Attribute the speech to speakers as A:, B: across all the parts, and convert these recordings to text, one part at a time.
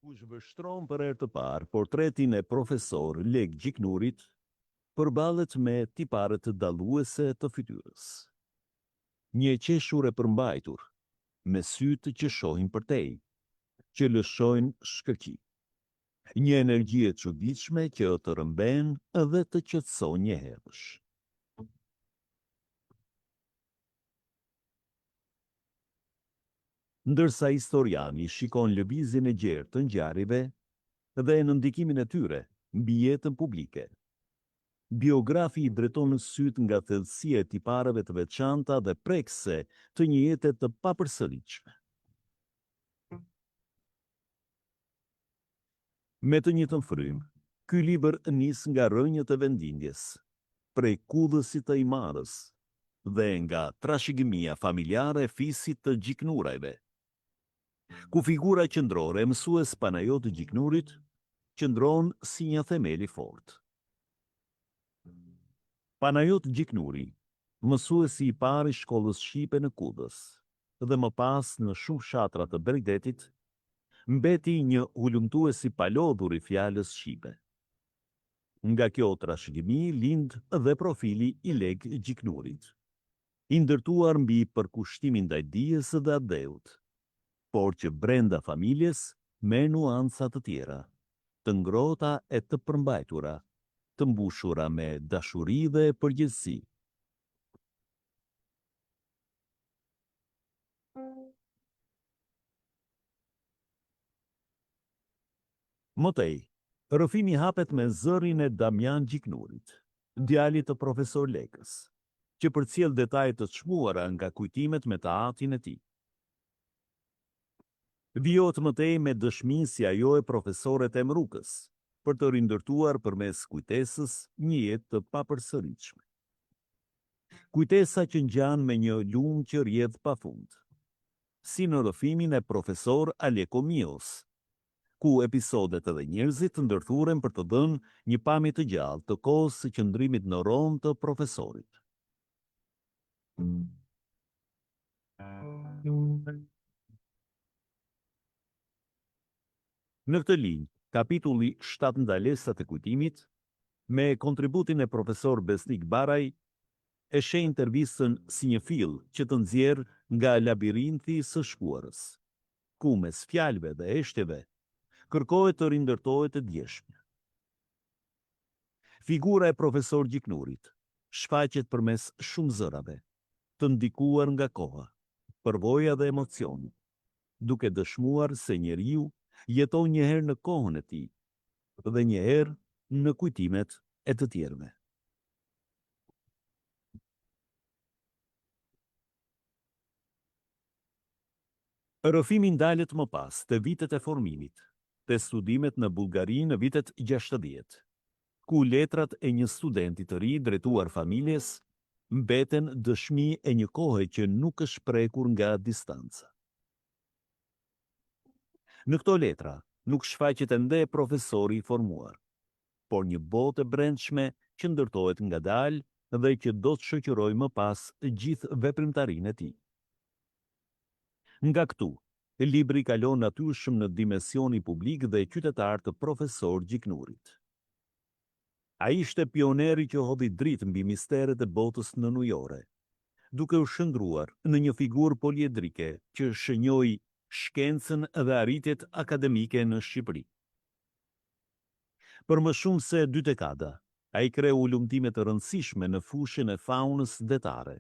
A: U zhvështron për herë të parë portretin e profesor Leg Gjiknurit përballet me tiparet dalluese të fytyrës. Një qeshur e përmbajtur, me sytë që shohin përtej, që lëshojnë shkëlqi. Një energji e çuditshme që të rëmben dhe të qetëson njëherësh. Ndërsa historiani shikon lëvizjen e gjerë të ngjarjeve dhe në ndikimin e tyre mbi jetën publike, biografi i drejton sytë nga thellësia e tipareve të veçanta dhe prekse të një jete të papërsëritshme. Me të njëjtën frymë, ky libër nis nga rrënjët e vendindjes, prej kudhësit të imarës dhe nga trashëgimia familjare e fisit të Gjiknurajve, ku figura qendrore e mësues Panajot Gjiknurit qëndron si një themel i fortë. Panajot Gjiknuri, mësuesi i parë i shkollës shqipe në Kudës dhe më pas në shumë fshatra të Bregdetit, mbeti një hulumtues i palodhur i fjalës shqipe. Nga kjo trashëgimi lind dhe profili i Leg Gjiknurit, i ndërtuar mbi përkushtimin ndaj dijes dhe adeut, por që brenda familjes me nuanca të tjera, të ngrohta e të përmbajtura, të mbushura me dashuri dhe përgjegjësi. Mëtej, rrëfimi hapet me zërin e Damian Gjiknurit, djalit të profesor Legës, që përcjell detaje të çmuara nga kujtimet me teatrin e tij. Vjohet mëtej me dëshminë si ajo e profesoret e Emrukës, për të rindërtuar përmes kujtesës një jetë të papërsëritshme. Kujtesa që ngjan me një lumë që rrjedh pafund, si në rrëfimin e profesor Aleko Mios, ku episodet edhe njerëzit ndërthuren për të dhënë një pamje të gjallë të kohës së qëndrimit në Rom të profesorit. Në këtë linjë, kapitulli 7 ndalesat e kujtimit, me kontributin e profesor Besnik Baraj, e sheh intervistën si një fill që të nxjerr nga labirinti së shkuarës, ku mes fjalëve dhe eshtjeve kërkohet të rindërtohet e djeshme. Figura e profesor Gjiknurit shfaqet përmes shumë zërave, të ndikuar nga koha, përvoja dhe emocioni, duke dëshmuar se njeriu jeton njëherë në kohën e tij dhe njëherë në kujtimet e të tjerëve. Rrëfimi ndalet më pas të vitet e formimit, të studimet në Bullgari në vitet 60, ku letrat e një studenti të ri drejtuar familjes mbeten dëshmi e një kohe që nuk është prekur nga distanca. Në këto letra nuk shfaqet ende profesori i formuar, por një botë e brendshme që ndërtohet ngadalë dhe që do të shoqërojë më pas gjithë veprimtarinë e tij. Nga këtu, libri kalon natyrshëm në dimensioni publik dhe qytetar të profesor Gjiknurit. Ai ishte pioneri që hodhi dritë mbi misteret e botës nënujore, duke u shndruar në një figurë poliedrike që shënjoi shkencën dhe arritjet akademike në Shqipëri. Për më shumë se 2 dekada, ai kreu ulumtime të rëndësishme në fushën e faunës detare,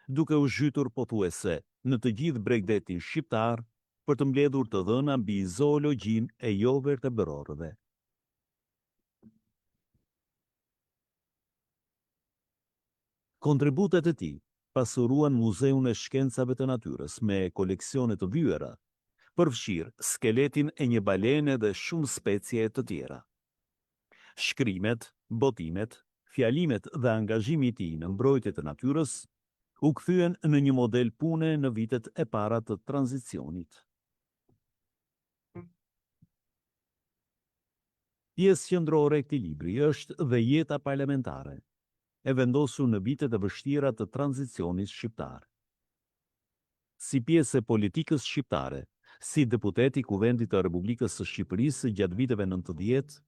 A: duke u zhytur pothuese në të gjithë Bregdetin shqiptar për të mbledhur të dhëna mbi zoologjinë e jo vertebrorëve. Kontributet e tij pasuruan Muzeun e Shkencave të Natyrës me koleksione të vyera, përfshirë skeletin e një balene dhe shumë specie të tjera. Shkrimet, botimet, fjalimet dhe angazhimi i tij në mbrojtje të natyrës u kthyen në një model pune në vitet e para të tranzicionit. Pjesë qendrore e këtij libri është dhe jeta parlamentare, e vendosur në vitet e vështira të tranzicionit shqiptar. Si pjesë e politikës shqiptare, Si deputet i Kuvendit të Republikës së Shqipërisë gjatë viteve 90,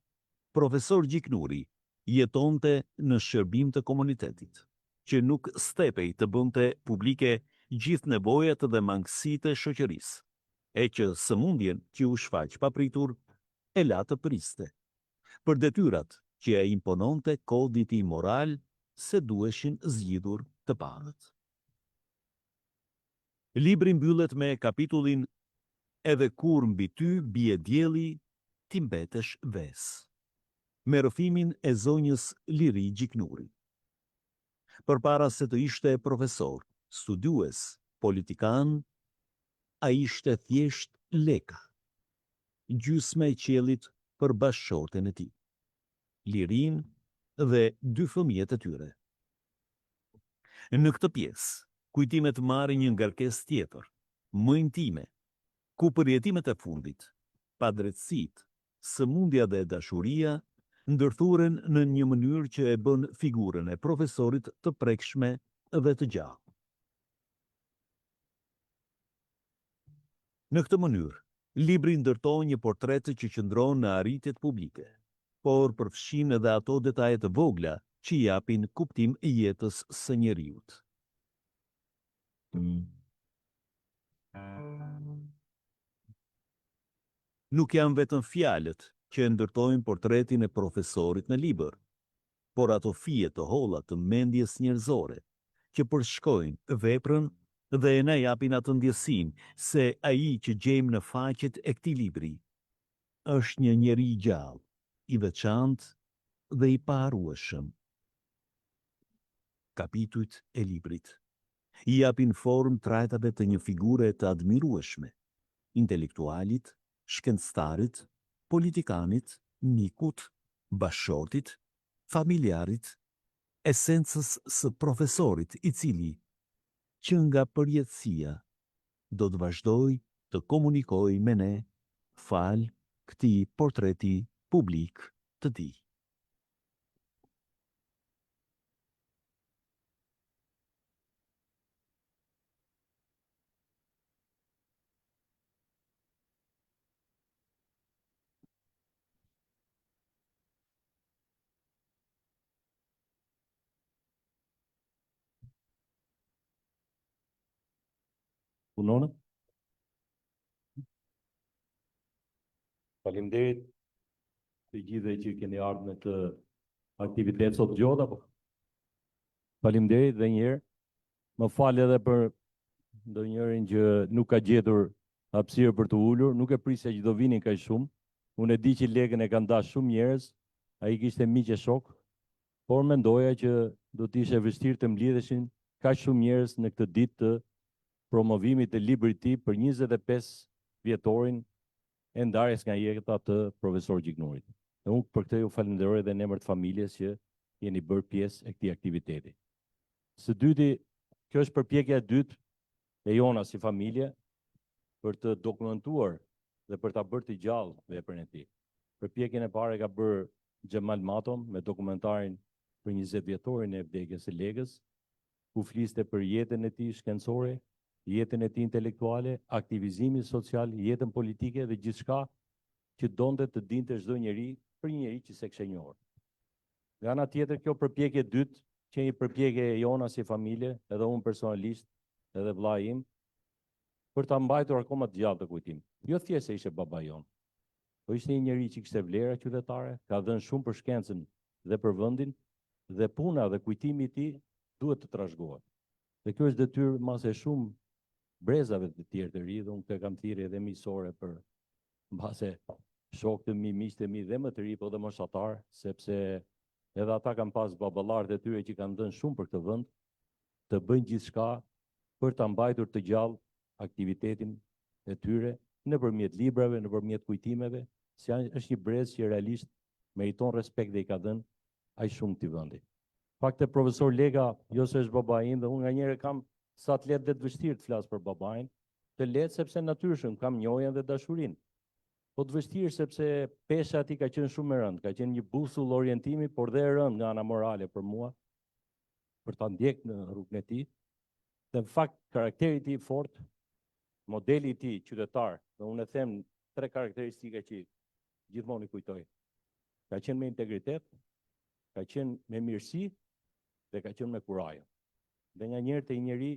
A: profesor Gjiknuri jetonte në shërbim të komunitetit, që nuk stepej të bënte publike gjithë nevojat dhe mangësitë e shoqërisë, e që sëmundjen që u shfaq papritur e la të priste, për detyrat që e impononte kodit i moral se duheshin zgjidhur të parët. Libri mbyllet me kapitullin "Edhe kur mbi ty bie dielli, ti mbetesh ves", me rrëfimin e zonjës Liri Gjiknuri. Përpara se të ishte profesor, studiues, politikan, a ishte thjesht leka, gjysma e qiellit për bashkëshorten e tij, Lirin dhe 2 fëmijët e tyre. Në këtë pjesë, kujtimet marrin një ngarkesë tjetër, më intime, ku përjetimet e fundit, padrejtësitë, sëmundja dhe dashuria ndërthuren në një mënyrë që e bën figurën e profesorit të prekshme dhe të gjallë. Në këtë mënyrë, libri ndërton një portret që qëndron në arritjet publike, por përfshin edhe ato detaje të vogla që japin kuptim jetës së njeriut. Nuk janë vetëm fjalët që ndërtojnë portretin e profesorit në libër, por ato fije të holla të mendjes njerëzore që përshkojnë veprën dhe na japin atë ndjesin se ai që gjejmë në faqet e këtij libri është një njeri i gjallë, i veçantë dhe i paharrueshëm. Kapitujt e librit i japin formë trajtave të një figure të admirueshme, intelektualit, shkencëtarit, politikanit, mikut, bashkëshortit, familjarit, esencës së profesorit i cili, që nga përjetësia, do të vazhdoj të komunikoj me ne fal këtij portreti publik të tij.
B: Punonë. Faleminderit të gjithëve që keni ardhur në këtë aktivitet sot gjatë apo. Faleminderit edhe një herë. Më fal edhe për ndonjërin që nuk ka gjetur hapësirë për të ulur, nuk e prisja që do vinin kaq shumë. Unë e di që legën e kanë dashur shumë njerëz, ai kishte miq e shok, por mendoja që do të ishte vështirë të mblidheshin kaq shumë njerëz në këtë ditë të promovimit të librit të tij për 25 vjetorin e ndarjes nga jeta të profesor Gjiknurit. Dhe unë për këtë ju falenderoj edhe në emër të familjes që jeni bërë pjesë e këtij aktiviteti. Së dyti, kjo është përpjekja e dytë e jona si familje për të dokumentuar dhe për ta bërë të gjallë veprën e tij. Përpjekjen e parë ka bërë Xhemal Matom me dokumentarin për 20 vjetorin e vdekjes së Legës, ku fliste për jetën e tij shkencore, jetën e tij intelektuale, aktivizimin social, jetën politike dhe gjithçka që donte të dinte çdo njeri për një njeri që s'e kishte njohur. Nga ana tjetër, kjo përpjekje e dytë, që një përpjekje e jona si familje, edhe unë personalisht, edhe vllai im, për ta mbajtur akoma të gjallë të kujtim. Jo thjesht se ishte baba jon, po ishte një njeri që kishte vlera qytetare, ka dhënë shumë për shkencën dhe për vendin, dhe puna dhe kujtimi i tij duhet të trashëgohet. Dhe kjo është detyrë mas e shumë brezave të tjerë të ri, dhe unë këtë kam thirrje edhe miqësore për mbase shokët e mi, miqtë e mi dhe më të ri, po dhe moshatar, sepse edhe ata kanë pas baballarët e tyre që kanë dhënë shumë për këtë vend, të bëjnë gjithçka për ta mbajtur të gjallë aktivitetin e tyre nëpërmjet librave, nëpërmjet kujtimeve, si është një brez që realisht meriton respekt dhe i ka dhënë aq shumë këtij vendi. Fakte profesor Lega, jo se është baba im, dhe unë nganjëherë kam sa të lehtë dhe të vështirë të flas për babain, të lehtë sepse natyrshëm kam njohjen dhe dashurinë. Po të vështirë sepse pesha ati ka qenë shumë e rëndë, ka qenë një busull orientimi, por dhe e rëndë nga ana morale për mua, për ta ndjek në rrugën e tij. Dhe në fakt karakteri i tij i fortë modeli i tij qytetar, dhe unë e them 3 karakteristika që gjithmonë i kujtoj. Ka qenë me integritet, ka qenë me mirësi dhe ka qenë me kurajo. Dhe nga njëherë te një njeri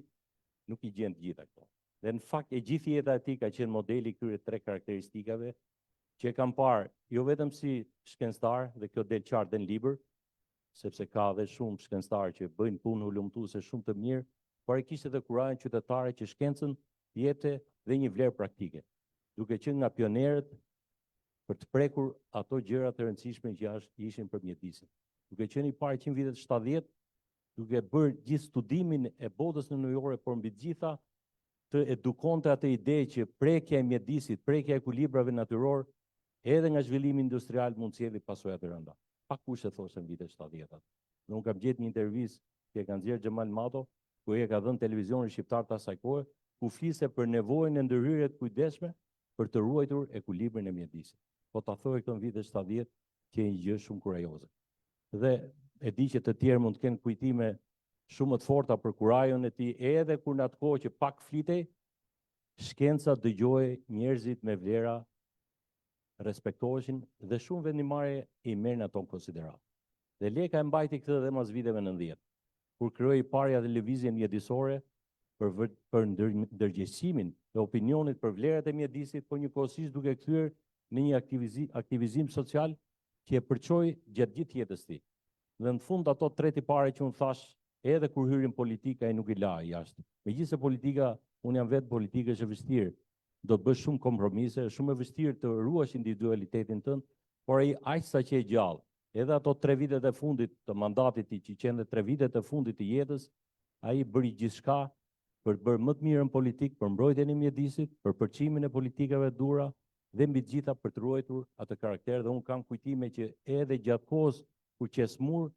B: nuk i gjen të gjitha këto. Dhe në fakt e gjithë jeta e tij ka qenë modeli këtyre 3 karakteristikave që e kam parë jo vetëm si shkencëtar, dhe kjo del qartë në libër, sepse ka dhe shumë shkencëtarë që bëjnë punë hulumtuese shumë të mirë, por e kishte edhe kurajën qytetare që shkencën jepte dhe një vlerë praktike, duke qenë nga pionerët për të prekur ato gjëra të rëndësishme që ishin për mjedisin. Duke qenë i parë 100 vitet 70, duke bërë gjithë studimin e botës në nëjore, por mbi gjitha të edukonte atë ide që prekja e mjedisit, prekja e ekuilibrave natyror, edhe nga zhvillimi industrial mund të sjellë pasoja të rënda. Pak kush e thoshte në vitet 70-at. Dhe unë kam gjetë një intervistë që e ka nxjerrë Xhemal Mato, ku e ka dhënë televizionit shqiptar të asaj kohe, ku fliste për nevojën e ndërhyrjes të kujdesshme për të ruajtur ekuilibrin e mjedisit. Po ta thojë këto në vitet 70 që një gjë shumë kurajoze. Dhe e di që të tjerë mund të kenë kujtime shumë të forta për kurajon e tij, edhe kur në atë kohë që pak flitej, shkenca dëgjoi njerëzit me vlera respektoheshin dhe shumë vendimare i merrin ato në konsiderat. Dhe Leka e mbajti këtë dhe mas viteve 90, kur krijoi parja dhe lëvizjen mjedisore për ndërgjegjësimin e opinionit për vlerat e mjedisit, por njëkohësisht duke kthyer në një aktivizim social që e përçoi gjatë gjithë jetës së tij. Dhe në fund ato 3 tipare që unë thash, edhe kur hyrin politika ai nuk i la jashtë. Megjithëse politika, unë jam vetë politikësh e vështirë, do të bësh shumë kompromise, shumë e vështirë të ruash individualitetin tënd, por ai aq sa që e gjallë, edhe ato 3 vitet e fundit të mandatit i që qenë 3 vitet e fundit të jetës, ai bëri gjithçka për të bërë më të mirën politik, për mbrojtjen e mjedisit, për përçimin e politikave dura dhe mbi të gjitha për të ruajtur atë karakter. Dhe unë kam kujtime që edhe gjatë kohës kur Qesmur,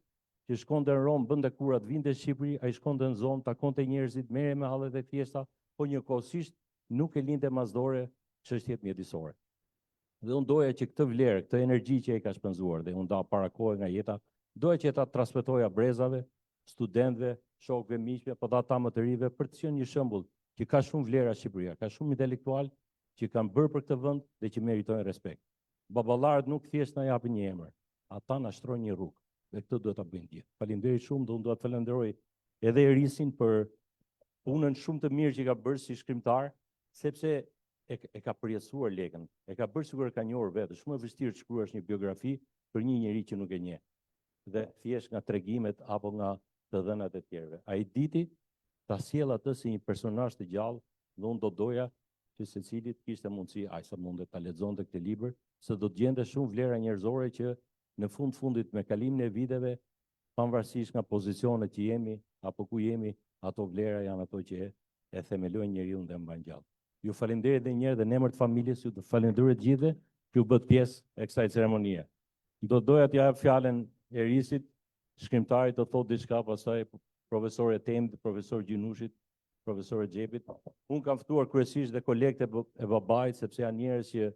B: që shkonte në Rom, bënte kurat, vinte në Shqipëri, ai shkonte në zonë, takonte njerëzit, merrej me hallet e thjeshta, po njëkohësisht nuk e linte masdore çështjet mjedisore. Dhe unë doja që këtë vlerë, këtë energji që ai ka shpenzuar, dhe unë da para kohë nga jeta, doja që ta transmetoja brezave, studentëve, shokëve, miqve, po ata më të rive, për të qenë një shembull që ka shumë vlera Shqipëria, ka shumë intelektual që kanë bërë për këtë vend dhe që meritojnë respekt. Baballarët nuk thjesht na japin një emër, ata na shtrojnë një rrugë, dhe këtë duhet ta bëjnë gjithë. Faleminderit shumë, dhe unë dua të falenderoj edhe Erisin për punën shumë të mirë që ka bërë si shkrimtar, sepse e ka përjetësuar Lekën, e ka bërë sikur e ka njohur vetë. Shumë e vështirë të shkruash një biografi për një njerëz që nuk e njeh. Dhe thjesht nga tregimet apo nga të dhënat e tjerëve. Ai diti ta sjell atë si një personazh të gjallë, dhe unë do doja që secilit kishte mundësi, aq sa mundet, ta lexonte këtë libër, se do të gjente shumë vlera njerëzore që në fundit me kalimin e viteve, pavarësisht nga pozicionet që jemi apo ku jemi, ato vlera janë ato që e themelojnë njeriu dhe mbajnë gjallë. Ju falenderoj edhe një herë dhe në emër të familjes, ju falenderoj të gjithëve që u bët pjesë e kësaj ceremonie. Do doja t'ja jap fjalën Erisit, shkrimtarit, të thotë diçka, pastaj profesorit Temit, profesor Gjinushit, profesor Xhepit. Unë kam ftuar kryesisht dhe kolegët e babait, sepse janë njerëz që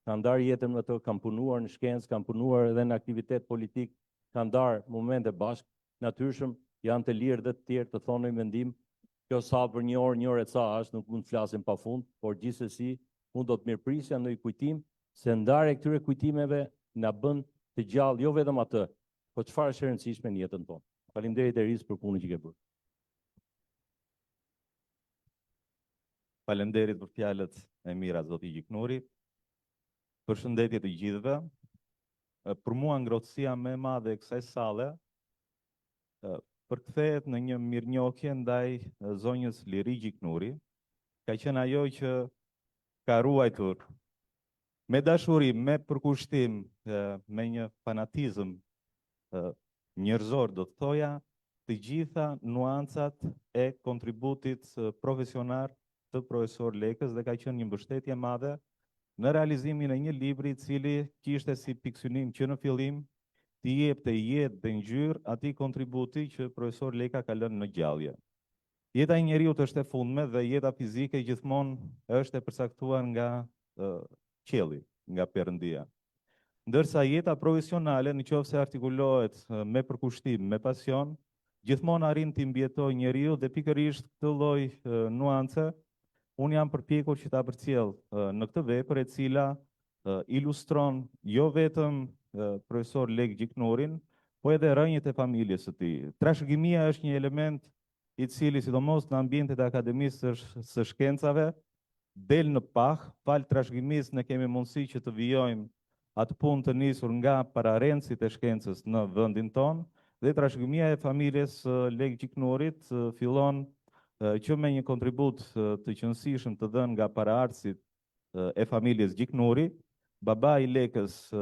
B: kanë ndarë jetën me të, kanë punuar në shkencë, kanë punuar edhe në aktivitet politik, kanë ndarë momente bashkë, natyrshëm janë të lirë dhe të tjerë të thonë një mendim. Kjo sa për një orë e ca është, nuk mund të flasim pafund, por gjithsesi unë do të mirëprisja në një kujtim se ndarja e këtyre kujtimeve na bën të gjallë jo vetëm atë, po çfarë është e rëndësishme në jetën tonë. Faleminderit Eris për punën që ke bërë.
C: Faleminderit për fjalët e mira zoti Gjiknuri. Përshëndetje të gjithëve. Për mua ngrohtësia më e madhe e kësaj salle përkthehet në një mirënjohje ndaj zonjës Liri Gjiknuri, ka qenë ajo që ka ruajtur me dashuri, me përkushtim, me një fanatizëm njerëzor, do të thoja, të gjitha nuancat e kontributit profesionar të profesor Lekës, dhe ka qenë një mbështetje madhe në realizimin e një libri i cili kishte si piksynim që në fillim të jepte jetë dhe ngjyrë atij kontributi që profesor Leka ka lënë në gjallje. Jeta e njeriut është e fundme dhe jeta fizike gjithmonë është e përcaktuar nga qielli, nga Perëndia. Ndërsa jeta profesionale, nëse artikulohet me përkushtim, me pasion, gjithmonë arrin të mbjetoj njeriu dhe pikërisht këtë lloj nuance unë jam përpjekur që ta përcjell në këtë vepër e cila ilustron jo vetëm profesor Lek Gjiknurin, po edhe rënjët e familjes së tij. Trashëgimia është një element i cili, sidomos në ambientet e akademisë së shkencave, del në pah. Fal trashëgimisë ne kemi mundësi që të vijojmë atë punë të nisur nga pararencit e shkencës në vendin tonë, dhe trashëgimia e familjes Lek Gjiknurit fillon që me një kontribut të qëndësishëm të dhënë nga paraardhësit e familjes Gjiknuri. Baba i Lekës,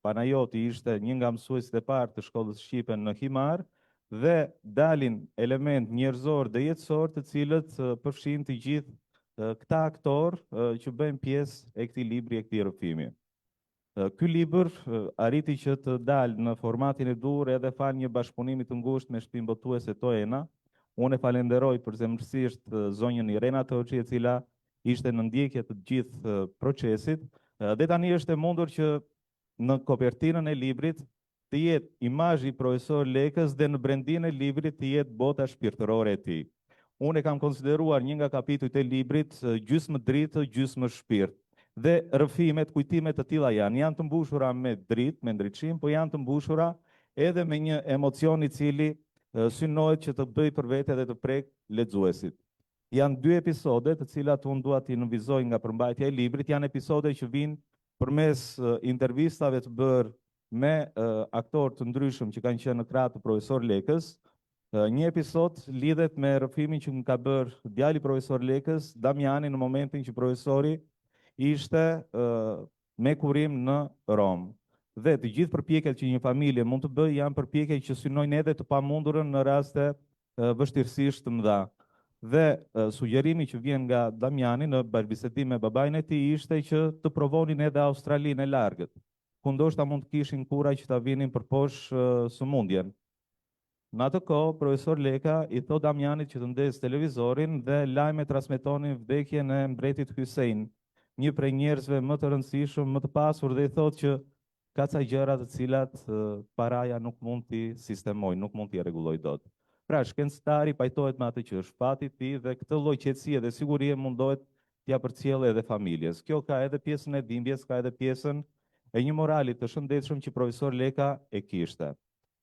C: Panajoti, ishte një nga mësuesit e parë të shkollës shqipe në Himar, dhe dalin element njerëzor dhe jetësor të cilët përfshin të gjithë këta aktor që bëjmë pjesë e këtij libri, e këtij rrëfimi. Ky libër arriti që të dalë në formatin e dur edhe fal një bashkëpunimi të ngushtë me shtëpinë botuese Toena. Unë e falenderoj përzemërsisht zonjën Irena Toçi, e cila ishte në ndjekje të gjithë procesit, dhe tani është e mundur që në kopertinën e librit të jetë imazhi i profesor Lekës dhe në brendin e librit të jetë bota shpirtërore e tij. Unë e kam konsideruar një nga kapitujt e librit gjysmë dritë, gjysmë shpirt. Dhe rrëfimet, kujtimet të tilla janë të mbushura me dritë, me ndritshim, po janë të mbushura edhe me një emocion i cili synohet që të bëj për vete dhe të prek lexuesit. Janë 2 episode të cilat unë dua t'i nënvizoj nga përmbajtja e librit, janë episode që vinë përmes intervistave të bërë me aktorë të ndryshëm që kanë qenë në krah të profesor Lekës. Një episod lidhet me rrëfimin që më ka bërë djali profesor Lekës, Damiani, në momentin që profesori ishte me kurim në Rom. Dhe të gjithë përpjekjet që një familje mund të bëjë janë përpjekje që synojnë edhe të pamundurën në raste vështirësisht të mëdha. Dhe sugjerimi që vjen nga Damiani në bashkëbisedim me babain e tij ishte që të provonin edhe Australinë e largët, ku ndoshta mund të kishin kuraj që ta vinin përposhtë sëmundjen. Në atë kohë, profesor Leka i thot Damianit që të ndezë televizorin dhe lajme transmetonin vdekjen e mbretit Hussein, një prej njerëzve më të rëndësishëm, më të pasur, dhe i thot që ka ca gjëra të cilat paraja nuk mund t'i sistemojë, nuk mund t'i rregullojë dot. Pra, shkencëtari pajtohet me atë që është fati i tij dhe këtë lloj qetësie dhe sigurie mundohet t'ia përcjellë edhe familjes. Kjo ka edhe pjesën e dhimbjes, ka edhe pjesën e një morali të shëndetshëm që profesor Leka e kishte.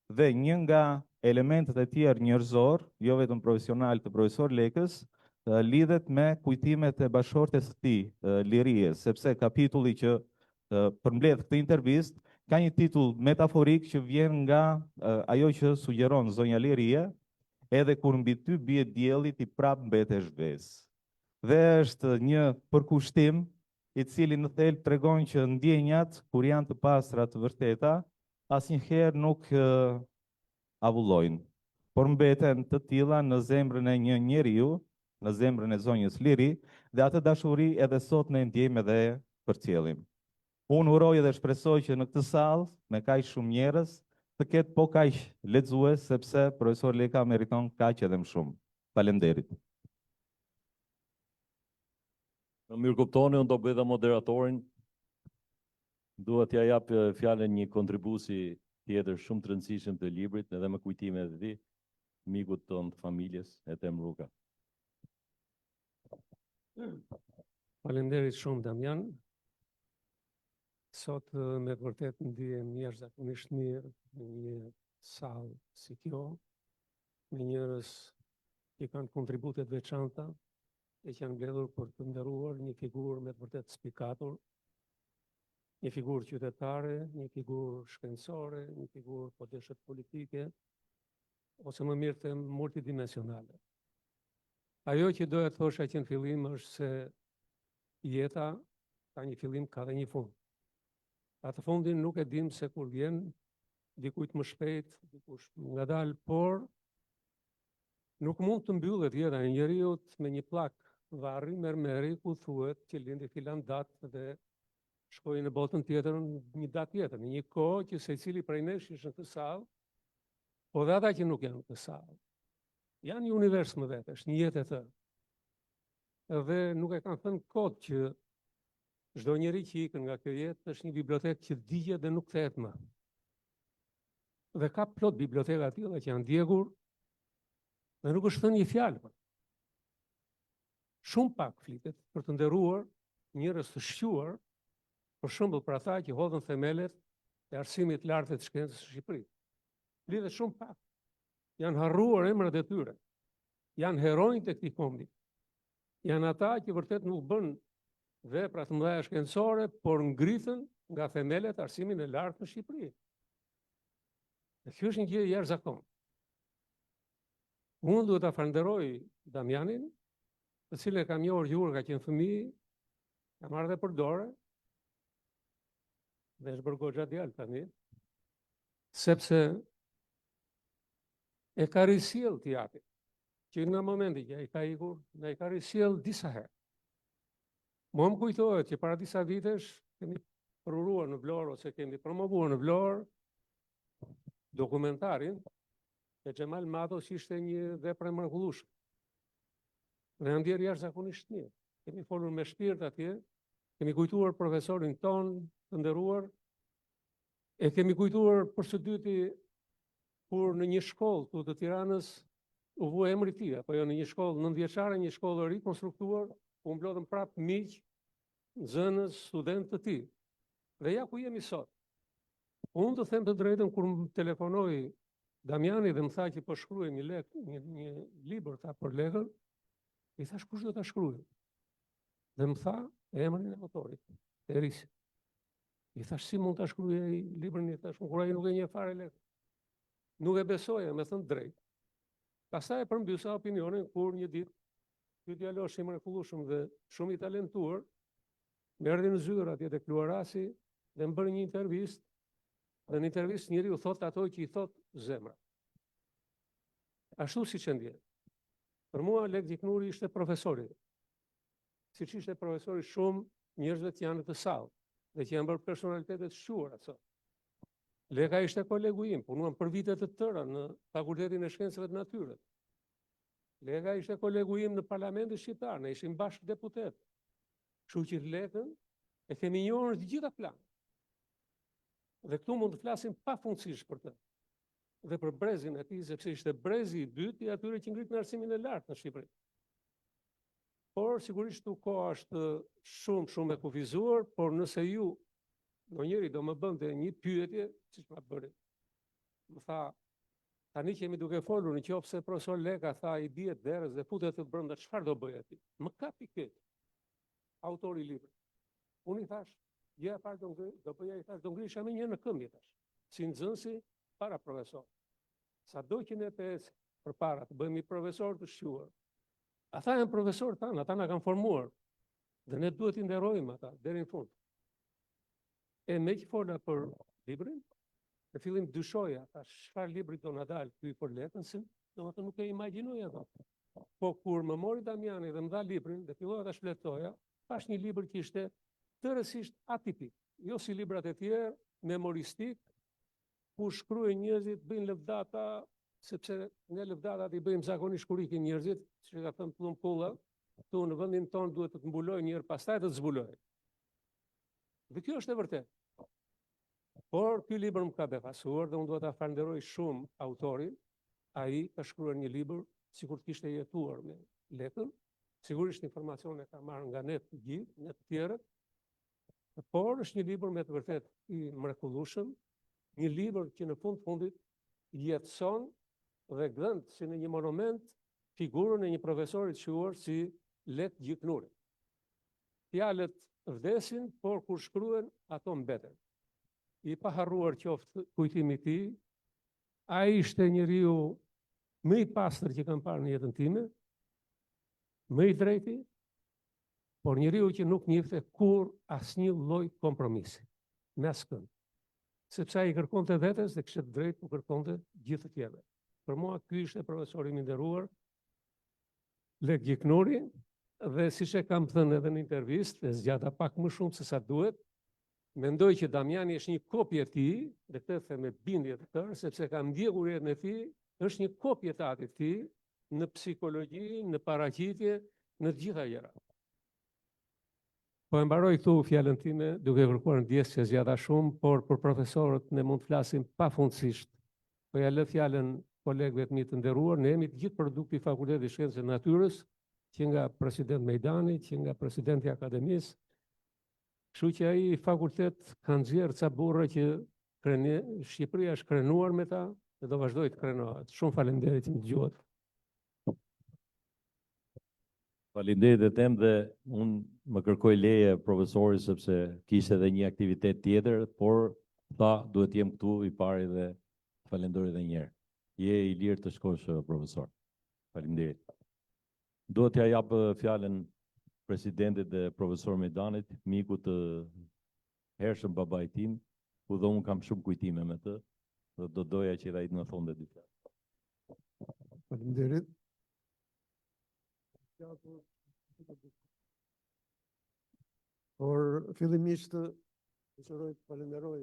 C: Dhe një nga elementet e tjerë njerëzor, jo vetëm profesional të profesor Lekës, lidhet me kujtimet e bashortes së tij, Lirie, sepse kapitulli që përmbledh këtë intervistë ka një titull metaforik që vjen nga ajo që sugjeron zonja Lirie, edhe kur mbi ty bie dielli ti prap mbetesh vezë. Dhe është një përkushtim i cili në thelb tregon që ndjenjat, kur janë të pastra të vërteta, asnjëherë nuk avullojnë, por mbeten të tilla në zemrën e një njeriu, në zemrën e zonjës Liri, dhe atë dashuri edhe sot ne ndjejmë edhe përcjellim. Unë uroj dhe shpresoj që në këtë sallë, me kaq shumë njerëz, të ketë po kaq lexues, sepse profesor Leka meriton kaq edhe më shumë. Faleminderit.
B: Në mirë kuptoni, unë do bëj dhe moderatorin. Dua t'ja jap fjalën një kontribuesi tjetër shumë të rëndësishëm të librit, edhe me kujtime të tij, mikut tonë të familjes, Etem Ruka.
D: Faleminderit shumë, Damian. Sot me të vërtet ndihem jashtëzakonisht mirë në një sallë si kjo, me njerëz që kanë kontribute të veçanta e që janë mbledhur për të nderuar një figurë me të vërtet spikatur, një figurë qytetare, një figurë shkencore, një figurë po deshet politike, ose më mirë them multidimensionale. Ajo që doja të thosha që në fillim është se jeta ka një fillim, ka dhe një fund. Atë fundin nuk e dim se kur vjen, dikujt më shpejt, dikush ngadalë, por nuk mund të mbyllet jeta e njeriut me një plak varri mermeri ku thuhet që lindi filan datë dhe shkoi në botën tjetër një datë tjetër, në një kohë që secili prej nesh ishte në këtë sallë, po dhe ata që nuk janë në këtë sallë. Janë një univers më vetë, është një jetë e tërë. Edhe nuk e kanë thënë kot që çdo njeri që ikën nga kjo jetë është një bibliotekë që digjet dhe nuk kthehet më. Dhe ka plot biblioteka tilla që janë djegur dhe nuk është thënë një fjalë. shumë pak flitet për të nderuar njerëz të shquar, për shembull për ata që hodhën themelet e arsimit lartë të shkencës së Shqipërisë. Flitet shumë pak. Janë harruar emrat e tyre. Janë heronjtë e këtij kombi. Janë ata që vërtet nuk bën vepra të mëdha shkencore, por ngritën nga themelet e arsimit të lartë në Shqipëri. Dhe kjo është një gjë e jashtëzakonshme. Unë duhet ta falenderoj Damianin, të cilën e kam njohur gjurë ka qenë fëmijë, ka marrë dhe për dorë, dhe është bërë goxha djalë tani, sepse e ka risjell t'i japi, që nga momenti që ai ka ikur, ne e ka risjell disa herë. Mua më kujtohet që para disa vitesh kemi provuar në Vlorë ose kemi promovuar në Vlorë dokumentarin e Xhemal Matos, që ishte një vepër e mrekullueshme. Dhe jam ndjer jashtëzakonisht mirë. Kemi folur me shpirt atje, kemi kujtuar profesorin ton të nderuar, e kemi kujtuar për së dyti kur në një shkollë këtu të Tiranës u vua emri i tij, apo jo, në një shkollë 9-vjeçare, një shkollë e rikonstruktuar, u mblodhën prapë miq, nxënës, studentë të tij. Dhe ja ku jemi sot. Unë të them të drejtën, kur më telefonoi Damiani dhe më tha që po shkruaj një libër tha për lekën, i thash kush do ta shkruaj? Dhe më tha emrin e autorit, Erisi. I thash si mund ta shkruaj librin e tash, kur ai nuk e njeh fare lekën. Nuk e besoja, me thënë drejt. Pastaj e përmbysa opinionin kur një ditë ky djalosh i mrekullueshëm dhe shumë i talentuar më erdhi në zyrë atje te Kluarasi dhe më bëri një intervistë. Dhe në intervistë njeriu thot ato që i thot zemra. Ashtu siç e ndjen. Për mua Lek Gjiknuri ishte profesori. Siç ishte profesori shumë njerëzve që janë të sallë dhe që janë bërë personalitete të shquara sot. Leka ishte kolegu im, punuam për vite të tëra në Fakultetin e Shkencave të Natyrës. Leka ishte kolegu im në Parlamentin Shqiptar, ne ishim bashkë deputet. Kështu që Lekën e kemi njohur në të gjitha planet. Dhe këtu mund të flasim pafundësisht për të. Dhe për brezin e tij, sepse ishte brezi i dytë i atyre që ngritën arsimin e lartë në Shqipëri. Por sigurisht u koha është shumë e kufizuar, por nëse ju ndonjëri do më bënte një pyetje, siç ma bëri. Më tha, tani që jemi duke folur, nëse profesor Leka tha i dihet derës dhe futet të brenda, çfarë do bëj aty? Më kapi këtë. Autori i librit. Unë i thash, gjëja e parë do bëja, i thash, do ngrisha me një në këmbë, thash, si nxënësi para profesor. Sado që ne të ecë përpara të bëhemi profesor të shquar. Ata janë profesor tanë, ata na kanë formuar. Dhe ne duhet i nderojmë ata deri në fund. E me që fola për librin, në fillim dyshoja, thash, çfarë libri do na dalë ky për Lekën, se domethënë nuk e imagjinoja ato. Po kur më mori Damiani dhe më dha librin dhe fillova ta shfletoja, pash një libër që ishte tërësisht atipik, jo si librat e tjerë, memoristik, ku shkruajnë njerëzit, bëjnë lëvdata, sepse ne lëvdatat i bëjmë zakonisht kur ikin njerëzit, që ka thënë Plum Pulla, këtu në vendin tonë duhet të të mbuloj njërë, pastaj të të zbuloj. Dhe kjo është e vërtet. Por ky libër më ka befasuar dhe unë duhet ta falenderoj shumë autorin. Ai ka shkruar një libër sikur të kishte jetuar me Lekën. Sigurisht informacione ka marrë nga ne të gjithë, ne të tjerët. Por është një libër me të vërtet i mrekullueshëm, një libër që në fundit jetëson dhe gdhënt si në një monument figurën e një profesori të quajtur si Lek Gjiknuri. Fjalët vdesin, por kur shkruhen ato mbeten. I paharruar qoftë kujtimi i tij, ai ishte njeriu më i pastër që kam parë në jetën time, më i drejti, por njeriu që nuk njihte kur asnjë lloj kompromisi me askënd. Sepse ai kërkonte vetes dhe kishte drejt ku kërkonte gjithë të tjerëve. Për mua ky ishte profesori i nderuar Lek Gjiknuri, dhe siç e kam thënë edhe në intervistë, e zgjata pak më shumë se sa duhet, mendoj që Damiani është një kopje e tij, dhe këtë them me bindje të tërë, sepse kam ndjekur jetën e tij, është një kopje e atit të tij në psikologji, në paraqitje, në të gjitha gjërat. Po e mbaroj këtu fjalën time duke kërkuar ndjesë që zgjata shumë, por për profesorët ne mund të flasim pafundësisht. Po ja lë fjalën kolegëve të mi të nderuar, ne jemi të gjithë produkti i Fakultetit të Shkencave të Natyrës, që nga president Mejdani, që nga presidenti i akademisë. Kështu që ai fakultet ka nxjerrë ca burra që Shqipëria është krenuar me ta dhe do vazhdoj të krenohet. Shumë faleminderit që më dëgjuat.
B: Faleminderit e them dhe unë më kërkoj leje profesori sepse kishte edhe një aktivitet tjetër, por tha duhet jem këtu i pari dhe falenderoj edhe një herë. Je i lirë të shkosh profesor. Faleminderit. Duhet t'ja jap fjalën presidentit dhe profesor Mejdanit, miku të hershëm babait tim, ku dhe unë kam shumë kujtime me të, dhe do doja që ai të më thonte dy fjalë.
E: Faleminderit. Por fillimisht dëshiroj të falenderoj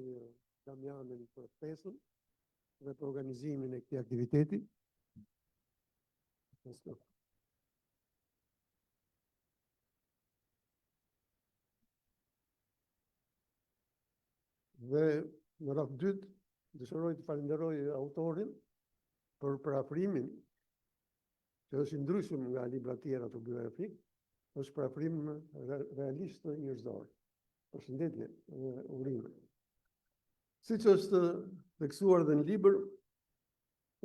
E: Damianin për ftesën dhe për organizimin e këtij aktiviteti. Dhe në radhë dytë dëshiroj të falenderoj autorin për parafrimin që është i ndryshëm nga libra tjera të biografik, është parafrim realisht njerëzor. Përshëndetje dhe urime. Siç është theksuar dhe në libër,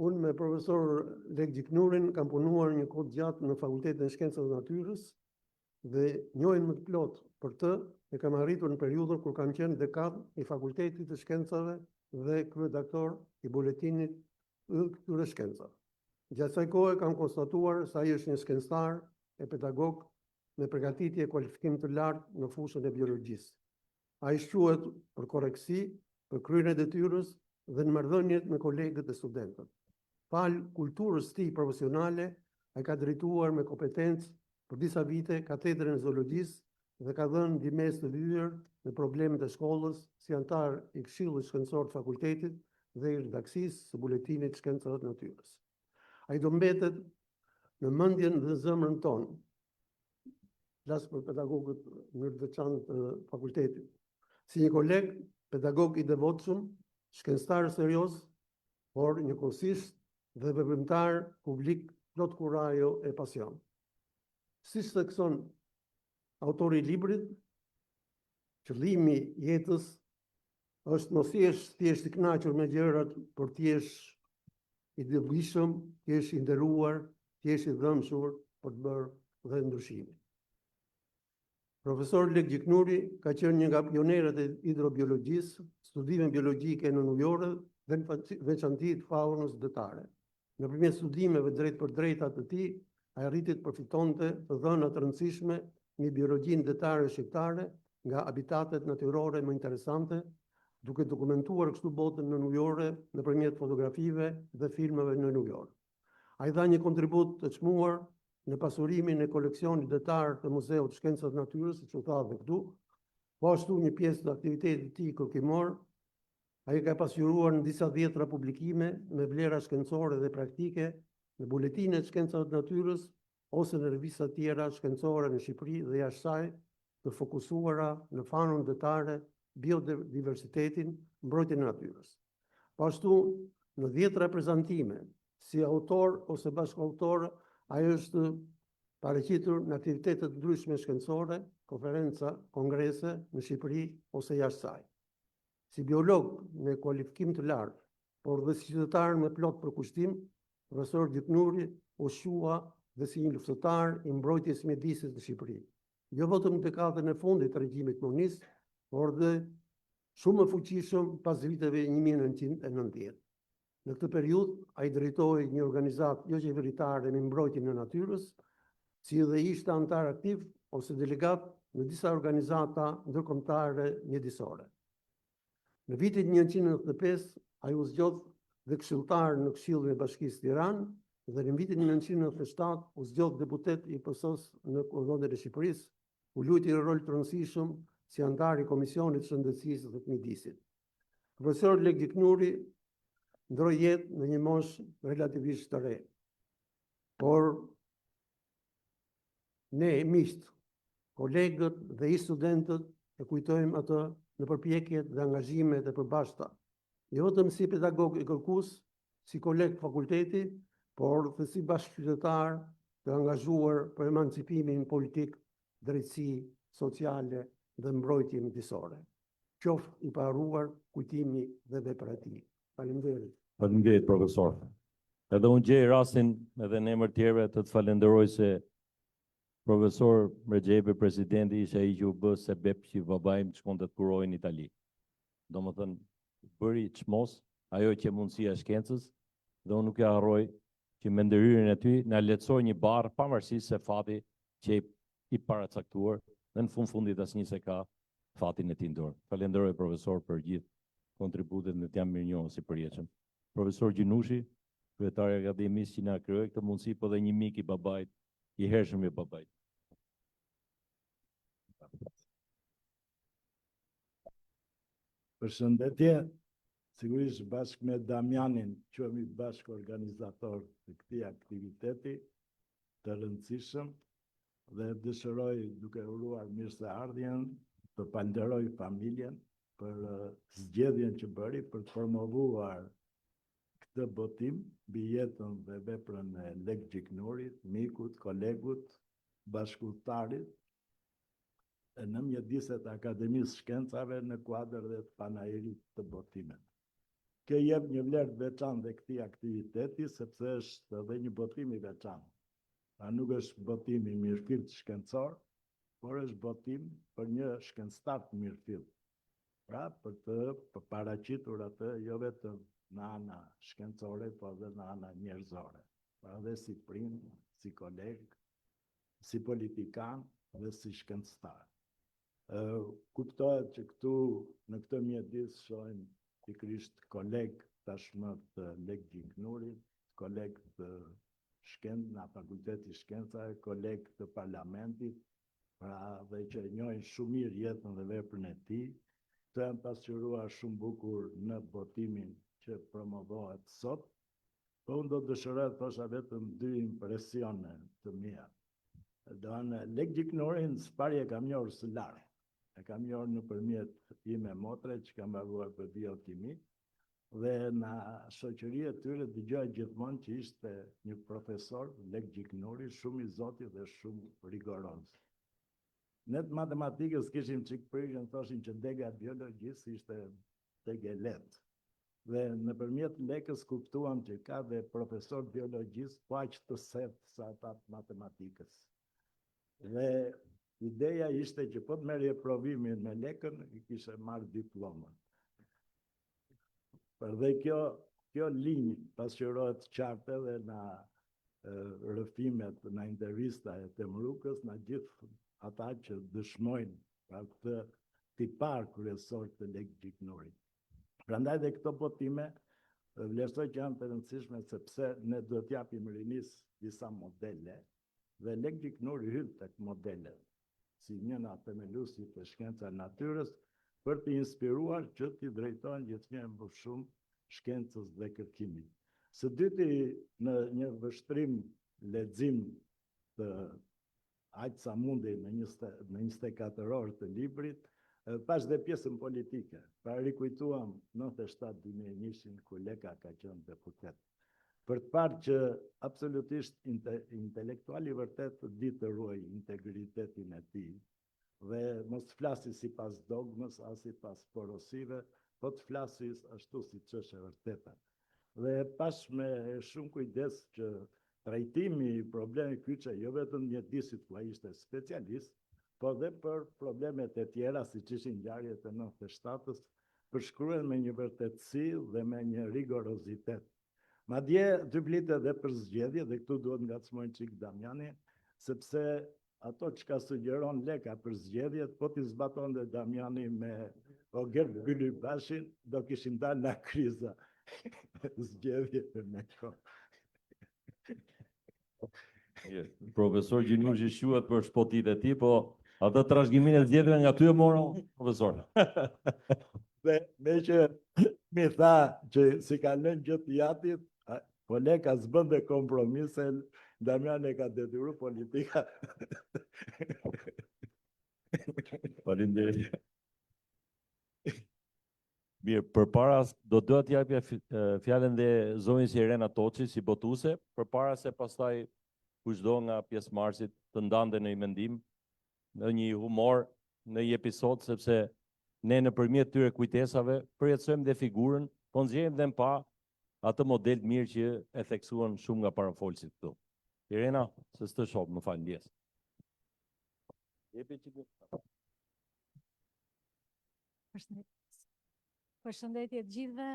E: unë me profesor Lek Gjiknurin kam punuar një kohë gjatë në Fakultetin e Shkencave të Natyrës dhe njohin më të plot për të e kam arritur në periudhën kur kam qenë dekan i Fakultetit të Shkencave dhe kryeredaktor i buletinit këtyre shkencave. Gjatë kësaj kohe kam konstatuar se ai është një shkencëtar e pedagog me përgatitje e kualifikim të lartë në fushën e biologjisë. Ai shquhet për korrektësi, për kryen e detyrës dhe në marrëdhëniet me kolegët e studentët. Fal kulturës së tij profesionale, ai ka drejtuar me kompetencë për disa vite katedrën e zoologjisë dhe ka dhënë ndihmës të vyer në problemet e shkollës si antar i Këshillit Shkencor të fakultetit dhe i redaksisë së buletinit Shkencave të Natyrës. Ai do mbetet në mendjen dhe zemrën tonë. Flas për pedagogët në veçantë të fakultetit. Si një koleg, pedagog i devotshëm, shkencëtar serioz, por njëkohësisht dhe veprimtar publik plot kurajo e pasion. Siç thekson autori i librit, qëllimi i jetës është mos thjesht i kënaqur me gjërat, por t'jesh i devotshëm, t'jesh i nderuar, t'jesh i dhëmshur për të bërë dhe ndryshime. Profesor Lek Gjiknuri ka qenë një nga pionerët e hidrobiologjisë, studime biologjike në New York dhe në veçanti të faunës detare. Nëpërmjet studimeve drejt për drejta të tij, ai arriti të përfitonte të dhëna të rëndësishme në biologjinë detare shqiptare nga habitatet natyrore më interesante, duke dokumentuar kështu botën në New York nëpërmjet fotografive dhe filmave në New York. Ai dha një kontribut të çmuar në pasurimin e koleksionit detar të Muzeut të Shkencave të Natyrës, siç u tha edhe këtu, po ashtu një pjesë të aktivitetit të tij kërkimor. Ai ka pasqyruar në disa dhjetra publikime me vlera shkencore dhe praktike në buletinet Shkencave të Natyrës ose në revista tjera shkencore në Shqipëri dhe jashtë saj, të fokusuara në faunën detare, biodiversitetin, mbrojtjen e natyrës. Po ashtu, në 10 reprezentime, si autor ose bashkëautor, ai është paraqitur në aktivitete të ndryshme shkencore, konferenca, kongrese në Shqipëri ose jashtë saj. Si biolog me kualifikim të lartë, por dhe si qytetar me plot përkushtim, profesor Gjiknuri u shua dhe si një luftëtar i mbrojtjes mjedisit në Shqipëri. Jo vetëm në dekadën e fundit të regjimit komunist, por dhe shumë më fuqishëm pas viteve 1990. Në këtë periudhë, ai drejtoi një organizatë jo qeveritare me mbrojtjen e natyrës, si dhe ishte antar aktiv ose delegat në disa organizata ndërkombëtare mjedisore. Në vitin 1995, ai u zgjodh dhe këshilltar në Këshillin e Bashkisë Tiranë dhe në vitin 1997 u zgjodh deputet i PS-s në Kuvendin e Shqipërisë, u luajti një rol të rëndësishëm si antar i Komisionit të Shëndetësisë dhe të Mjedisit. Profesor Lek Gjiknuri ndroi jetë në një moshë relativisht të re. Por ne miqt, kolegët dhe i studentët e kujtojmë atë në përpjekjet dhe angazhimet e përbashkëta, jo vetëm si pedagog i kërkues, si koleg fakulteti, por dhe si bashkëqytetar të angazhuar për emancipimin politik, drejtësi sociale dhe mbrojtje mjedisorë. Qoftë i paruar kujtimi dhe vepra e tij. Faleminderit.
B: Faleminderit profesor. Edhe unë gjej rastin edhe në emër tjerëve të falenderoj se profesor Mrexhepi, presidenti, ishte ai që u bë sebeb që babai im të shkonte të kurojë në Itali. Domethënë, bëri çmos ajo që mundësia e shkencës dhe unë nuk e harroj që me ndërhyrjen e ty na lehtësoi një barr pavarësisht se fati që i paracaktuar dhe në fundit asnjë se ka fatin e tij në dorë. Falenderoj profesor për gjithë kontributet në të jam mirënjohës i përjetshëm. Profesor Gjinushi, kryetari i akademisë që na krijoi këtë mundësi, po dhe një mik i babait, i hershëm i babait.
F: Përshëndetje, sigurisht bashkë me Damianin, qëmi bashkë organizator të këtij aktiviteti të rëndësishëm dhe dëshiroj duke uruar mirëseardhjen të falenderoj familjen për zgjedhjen që bëri për të promovuar këtë botim mbi jetën dhe veprën e Lek Gjiknurit, mikut, kolegut, bashkëpunëtarit në mjediset e Akademisë Shkencave në kuadër dhe të panajirit të botimet. Kjo jep një vlerë të veçantë dhe këtij aktiviteti, sepse është edhe një botim i veçantë. Pra nuk është botim i mirëfillt shkencor, por është botim për një shkencëtar të mirëfillt. Pra për të paraqitur atë jo vetëm në ana shkencore, por edhe në ana njerëzore. Pra dhe si prind, si koleg, si politikan dhe si shkencëtar. Kuptohet që këtu në këtë mjedis shohim pikërisht koleg tashmë të Lek Gjiknurit, koleg të shkencë në Fakulteti Shkencave, koleg të parlamentit, pra dhe që njohin shumë mirë jetën dhe veprën e tij, të janë pasqyruar shumë bukur në botimin që promovohet sot, po unë do të dëshiroj të thosha vetëm 2 impresione të mia. Lek Gjiknurin s'pari e kam njohur së larg. E kam njohur nëpërmjet ime motre që kam mbaruar për biokimi dhe në shoqëri e tyre dëgjoj gjithmonë që ishte një profesor, Lek Gjiknuri, shumë i zotit dhe shumë rigoroz. Ne të matematikës kishim çik prishën, thoshin që dega e biologjisë ishte degë e lehtë. Dhe nëpërmjet Lekës kuptuam që ka dhe profesor biologjisë po aq të sehtë sa ata të matematikës. Dhe ideja ishte që po të merrje provimin me Lekën, i kishe marrë diplomën. Për dhe kjo linjë pasqyrohet qartë edhe në rrëfimet, në intervista e Temrukës, në gjithë ata që dëshmojnë pra këtë tipar kryesor të Lek Gjiknurit. Prandaj dhe këto botime vlerësoj që janë të rëndësishme sepse ne do t'japim rinis disa modele dhe Lek Gjiknuri hyn tek modelet si një nga themeluesit të shkenca natyrës për të inspiruar që t'i drejtojnë gjithnjë më shumë shkencës dhe kërkimit. Së dyti në një vështrim lexim të aq sa mundi në 24 orë të librit, pash dhe pjesën politike. Pra rikujtuam 97-2001 ku Leka ka qenë deputet. Për të parë që absolutisht intelektuali vërtet di të ruaj integritetin e tij dhe mos të flasi sipas dogmës as sipas porosive, po të flasi ashtu siç është e vërteta. Dhe pash me shumë kujdes që trajtimi i problemit kyçe jo vetëm mjedisit ku ai ishte specialist, po dhe për problemet e tjera siç ishin ngjarjet e 97-s, përshkruen me një vërtetësi dhe me një rigorozitet. Madje dy flitet edhe për zgjedhje, dhe këtu duhet ngacmojnë çik Damiani, sepse ato çka sugjeron Leka për zgjedhjet, po t'i zbatonte Damiani me Oger Bylybashin, do kishin dalë nga kriza zgjedhjet me kohë.
B: Profesor Gjinushi shuhet për shpotit e tij, po atë trashëgimin e zgjedhjeve nga ty e morën, profesor.
F: Dhe me që mi tha që si ka lënë gjithë jatit, po Leka s'bënte kompromise, Damian e ka detyruar politika.
B: Faleminderit. Mirë, përpara do doja t'japja fjalën dhe zonjës Irena Toçi si botuese, përpara se pastaj kushdo nga pjesëmarrësit të ndante në një mendim, në një humor, në një episod, sepse ne nëpërmjet tyre kujtesave përjetësojmë dhe figurën, po nxjerrim dhe pa atë model të mirë që e theksuan shumë nga parafolësit këtu. Irena, se s'të shoh, më fal ndjes.
G: Përshëndetje të gjithëve,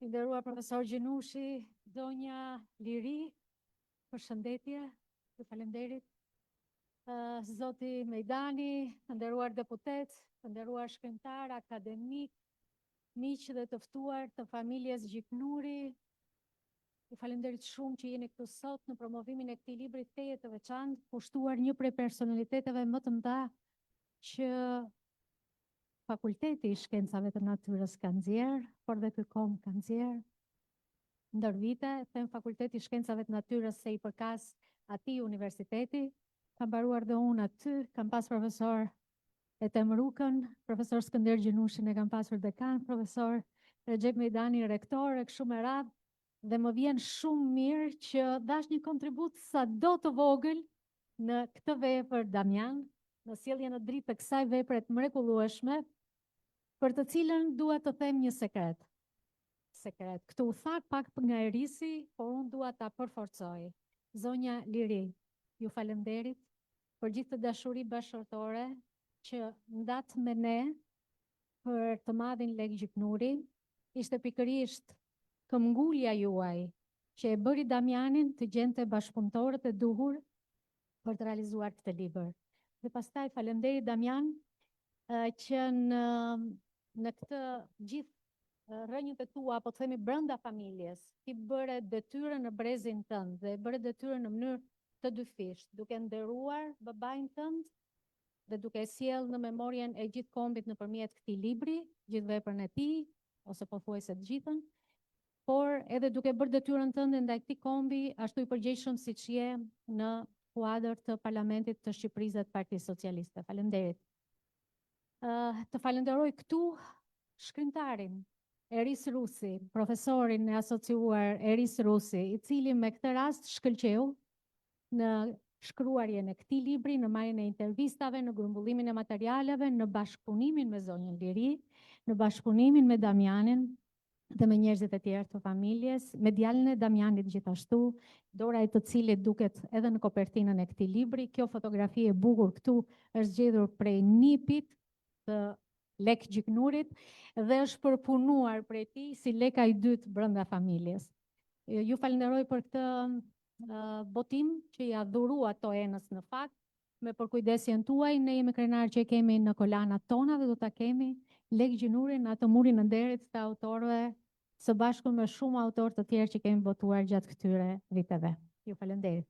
G: i nderuar profesor Gjinushi, zonja Liri, përshëndetje, ju falenderit. Zoti Mejdani, të nderuar deputet, të nderuar shkrimtar, akademik, miq dhe të ftuar të familjes Gjiknuri, ju falenderit shumë që jeni këtu sot në promovimin e këtij libri Feje të veçantë, kushtuar një prej personaliteteve më të mëdha që Fakulteti i Shkencave të Natyrës ka nxjerr, por dhe ky kom ka nxjerr. Ndër vite, them Fakulteti i Shkencave të Natyrës se i përkas atij universiteti, kam mbaruar dhe unë aty, kam pas profesor Etem Rukën, profesor Skënder Gjinushin e kam pasur dekan, profesor Recep Mejdani rektor e kështu me radhë, dhe më vjen shumë mirë që dash një kontribut sado të vogël në këtë vepër Damian, në sjelljen në dritë të kësaj vepre të mrekullueshme, për të cilën dua të them një sekret. Këtu u tha pak nga erisi, por unë dua ta përforcoj. Zonja Liri, ju falenderit për gjithë të dashuri bashkëtorë që ndat me ne për të madhin Lek Gjiknuri. Ishte pikërisht këmbgulja juaj që e bëri Damianin të gjente bashkëpunëtorët e duhur për të realizuar këtë libër. Dhe pastaj falenderit Damian që në këtë gjithë rrënjët e tua, apo të themi brenda familjes, ti bëre detyrën në brezin tënd dhe bëre detyrën në mënyrë të dyfisht, duke nderuar babain tënd dhe duke sjellë në memorien e gjithë kombit nëpërmjet këtij libri, gjithë veprën e tij, ose pothuajse të gjithën, por edhe duke bërë detyrën tënde ndaj këtij kombi, ashtu i përgjegjshëm siç je në kuadër të Parlamentit të Shqipërisë dhe të Partisë Socialiste. Faleminderit. Të falenderoj këtu shkrimtarin Eris Rusi, profesorin e asociuar Eris Rusi, i cili me këtë rast shkëlqeu në shkruarjen e këtij libri, në marrjen e intervistave, në grumbullimin e materialeve, në bashkëpunimin me zonjën Liri, në bashkëpunimin me Damianin dhe me njerëzit e tjerë të familjes, me djalin e Damianit gjithashtu, Dora e të cilit duket edhe në kopertinën e këtij libri. Kjo fotografi e bukur këtu është zgjedhur prej nipit të Lek Gjiknurit dhe është përpunuar prej tij si leka i dytë brenda familjes. Ju falenderoj për këtë botim që ja dhurua to enës në fakt, me përkujdesjen tuaj, ne jemi krenar që kemi në kolanat tona dhe do ta kemi Lek Gjiknurin në atë murin e nderit të autorëve, së bashku me shumë autorë të tjerë që kemi botuar gjatë këtyre viteve. Ju falenderit.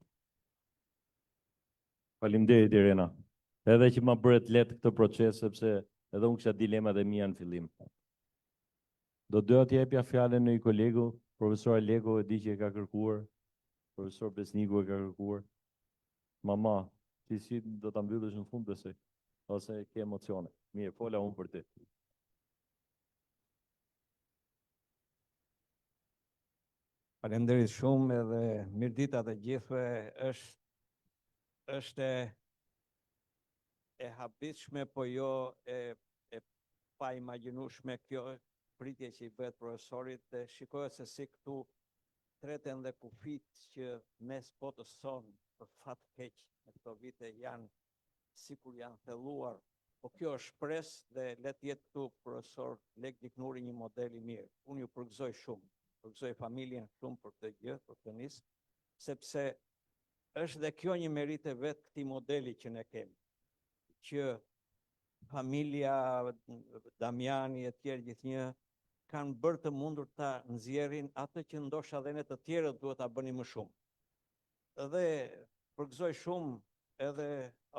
B: Faleminderit Irena. Edhe që ma bëret lehtë këtë proces, sepse edhe unë kisha dilemat e mia në fillim. Do doja të jepja fjalën në një kolegu, profesor Aleko e di që e ka kërkuar, profesor Besniku e ka kërkuar. Mama, ti si do ta mbyllësh në fund besoj, ose ke emocione. Mirë, fola unë për ty.
H: Faleminderit shumë edhe mirëdita të gjithëve. Është e habitshme, po jo e pa imagjinueshme kjo pritje që i bëhet profesorit, dhe shikohet se si këtu treten dhe kufit që mes botës sonë për fat keq në këto vite janë sikur janë thelluar, po kjo është shpresë dhe le të jetë këtu profesor Lek Gjiknuri një model i mirë. Unë ju përgëzoj shumë, përgëzoj familjen shumë për këtë gjë, për të nisë, sepse është dhe kjo një merit e vetë këtij modeli që ne kemi, që familja Damiani e tjerë gjithnjë kanë bërë të mundur ta nxjerrin atë që ndoshta edhe ne të tjerët duhet ta bënim më shumë. Dhe përgëzoj shumë edhe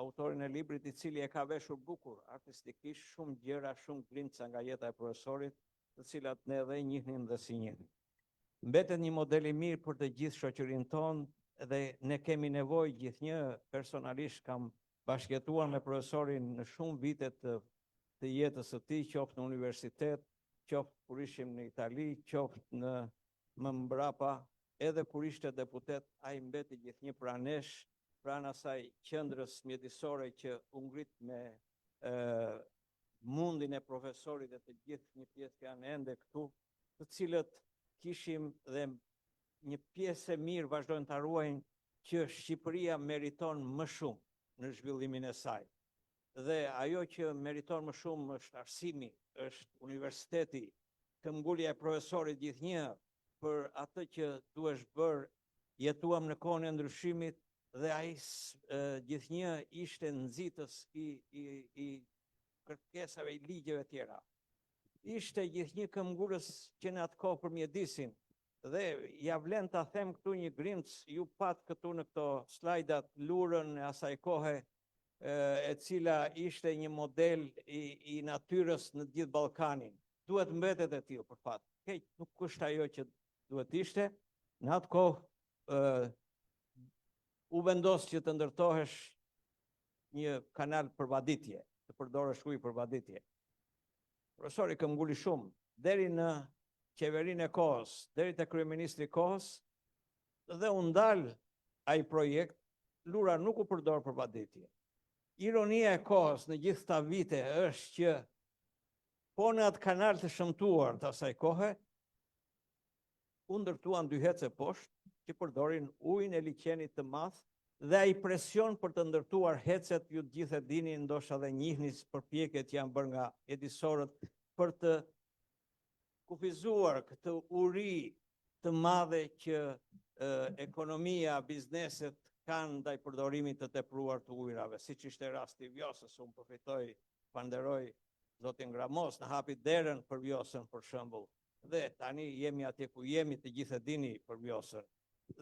H: autorin e librit, i cili e ka veshur bukur artistikisht shumë gjëra, shumë glinca nga jeta e profesorit, të cilat ne edhe njihnim dhe si njihnim. Mbetet një model i mirë për të gjithë shoqërinë tonë dhe ne kemi nevojë gjithnjë, personalisht kam bashkëjetuar me profesorin në shumë vite të jetës së tij, qoftë në universitet, qoftë kur ishim në Itali, qoftë në më mbrapa edhe kur ishte deputet, ai mbeti gjithnjë pranesh, pranë asaj qendrës mjedisore që u ngrit me mundin e profesorit dhe të gjithë një pjesë që janë ende këtu, të cilët kishim dhe një pjesë e mirë vazhdojnë të ruajnë që Shqipëria meriton më shumë në zhvillimin e saj. Dhe ajo që meriton më shumë është arsimi, është universiteti, këmbgulja e profesorit gjithnjë për atë që duhesh bërë, jetuam në kohën e ndryshimit dhe ai gjithnjë ishte nxitës i kërkesave, i ligjeve tjera. Ishte gjithnjë këmbgulës që në atë kohë përmjedisin. Dhe ja vlen ta them këtu një grimc, ju pat këtu në këto slajdat lurën e asaj kohe, e cila ishte një model i natyrës në gjithë Ballkanin. Duhet mbetet e tillë për fat. Keq nuk është ajo që duhet ishte. Në atë kohë u vendos që të ndërtohesh një kanal përbaditje, të përdorësh ujë përbaditje. Profesori këmbguli shumë, deri në qeverinë e kohës, deri te kryeministri i kohës, dhe u ndal ai projekt, lura nuk u përdor përbaditje. Ironia e kohës në gjithë këta vite është që po në atë kanal të shëmtuar të asaj kohe, u ndërtuan dy hece poshtë që përdorin ujin e liqenit të madh dhe ai presion për të ndërtuar hecet, ju të gjithë e dini, ndoshta dhe njihni përpjekjet që janë bërë nga edisorët për të kufizuar këtë uri të madhe që ekonomia, bizneset kanë ndaj përdorimit të tepruar të ujrave, siç ishte rasti i Vjosës. Unë përfitoj, falenderoj zotin Gramos, në hapi derën për Vjosën për shembull. Dhe tani jemi atje ku jemi, të gjithë e dini për Vjosën.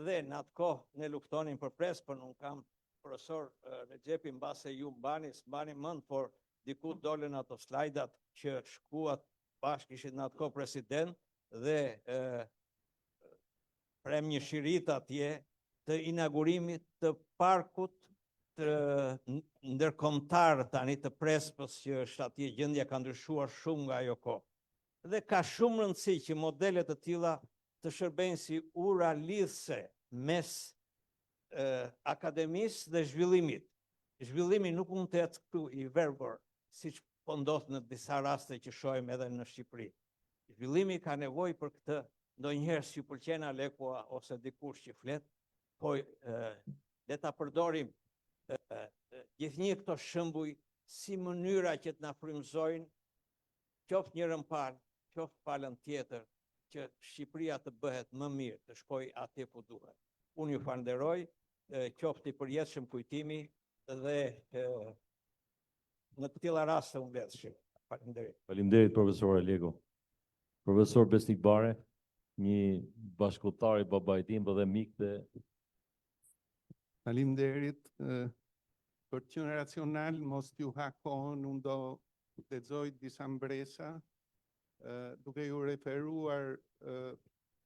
H: Dhe në atë kohë ne luftonin për Prespën, unë kam profesor Recep, mbase ju mbani mend, por diku dolën ato slajdat që shkuat bashkë, ishit në atë kohë president dhe prem një shirit atje të inaugurimit të parkut të ndërkombëtar tani të Prespës, që është atje, gjendja ka ndryshuar shumë nga ajo kohë. Dhe ka shumë rëndësi që modelet të tilla të shërbejnë si ura lidhse mes akademisë dhe zhvillimit. Zhvillimi nuk mund të jetë këtu i verbër, siç po ndodh në disa raste që shohim edhe në Shqipëri. Zhvillimi ka nevojë për këtë, ndonjëherë si pëlqen Alekua ose dikush që flet, po le ta përdorim gjithnjë këto shembuj si mënyra që të na frymëzojnë, qoftë njërën palë, qoftë palën tjetër, që Shqipëria të bëhet më mirë, të shkoj atje ku duhet. Unë ju falenderoj, qoftë i përjetshëm kujtimi dhe në të tilla raste unë mbledhshim. Faleminderit.
B: Faleminderit profesor Aleko. Profesor Besnik Bare, një bashkëkotar i babait tim, por dhe mik dhe
I: Faleminderit. Për të qenë racional, mos t'ju ha kohën, unë do lexoj disa mbresa, duke ju referuar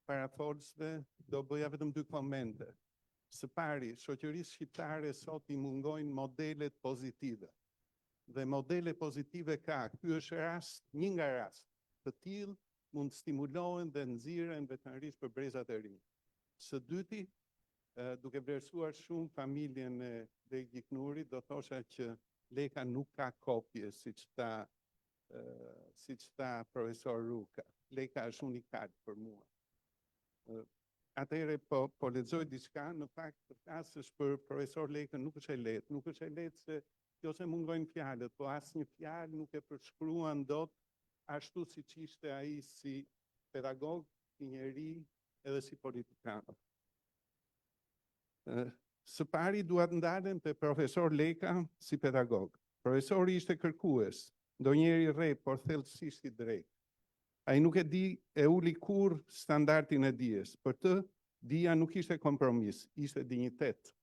I: parafolsve, do bëja vetëm dy komente. Së pari, shoqërisë shqiptare sot i mungojnë modelet pozitive. Dhe modele pozitive ka, ky është rast, një nga rast të tillë mund stimulohen dhe nxirren veçanërisht për brezat e rinj. Së dyti, duke vlerësuar shumë familjen e Lek Gjiknurit, do thosha që Leka nuk ka kopje, siç tha profesor Ruka. Leka është unikat për mua. Atëherë po lexoj diçka, në fakt të flasësh për profesor Lekën nuk është e lehtë, nuk është e lehtë se jo se mungojnë fjalët, po asnjë fjalë nuk e përshkruan dot ashtu siç ishte ai si pedagog, si njeri edhe si politikan. Së pari duat ndalen te profesor Leka si pedagog. Profesori ishte kërkues, ndonjëherë i rrejt, por thellësisht i drejtë. Ai nuk e uli kur standardin e dijes. Për të, dija nuk ishte kompromis, ishte dinjitet.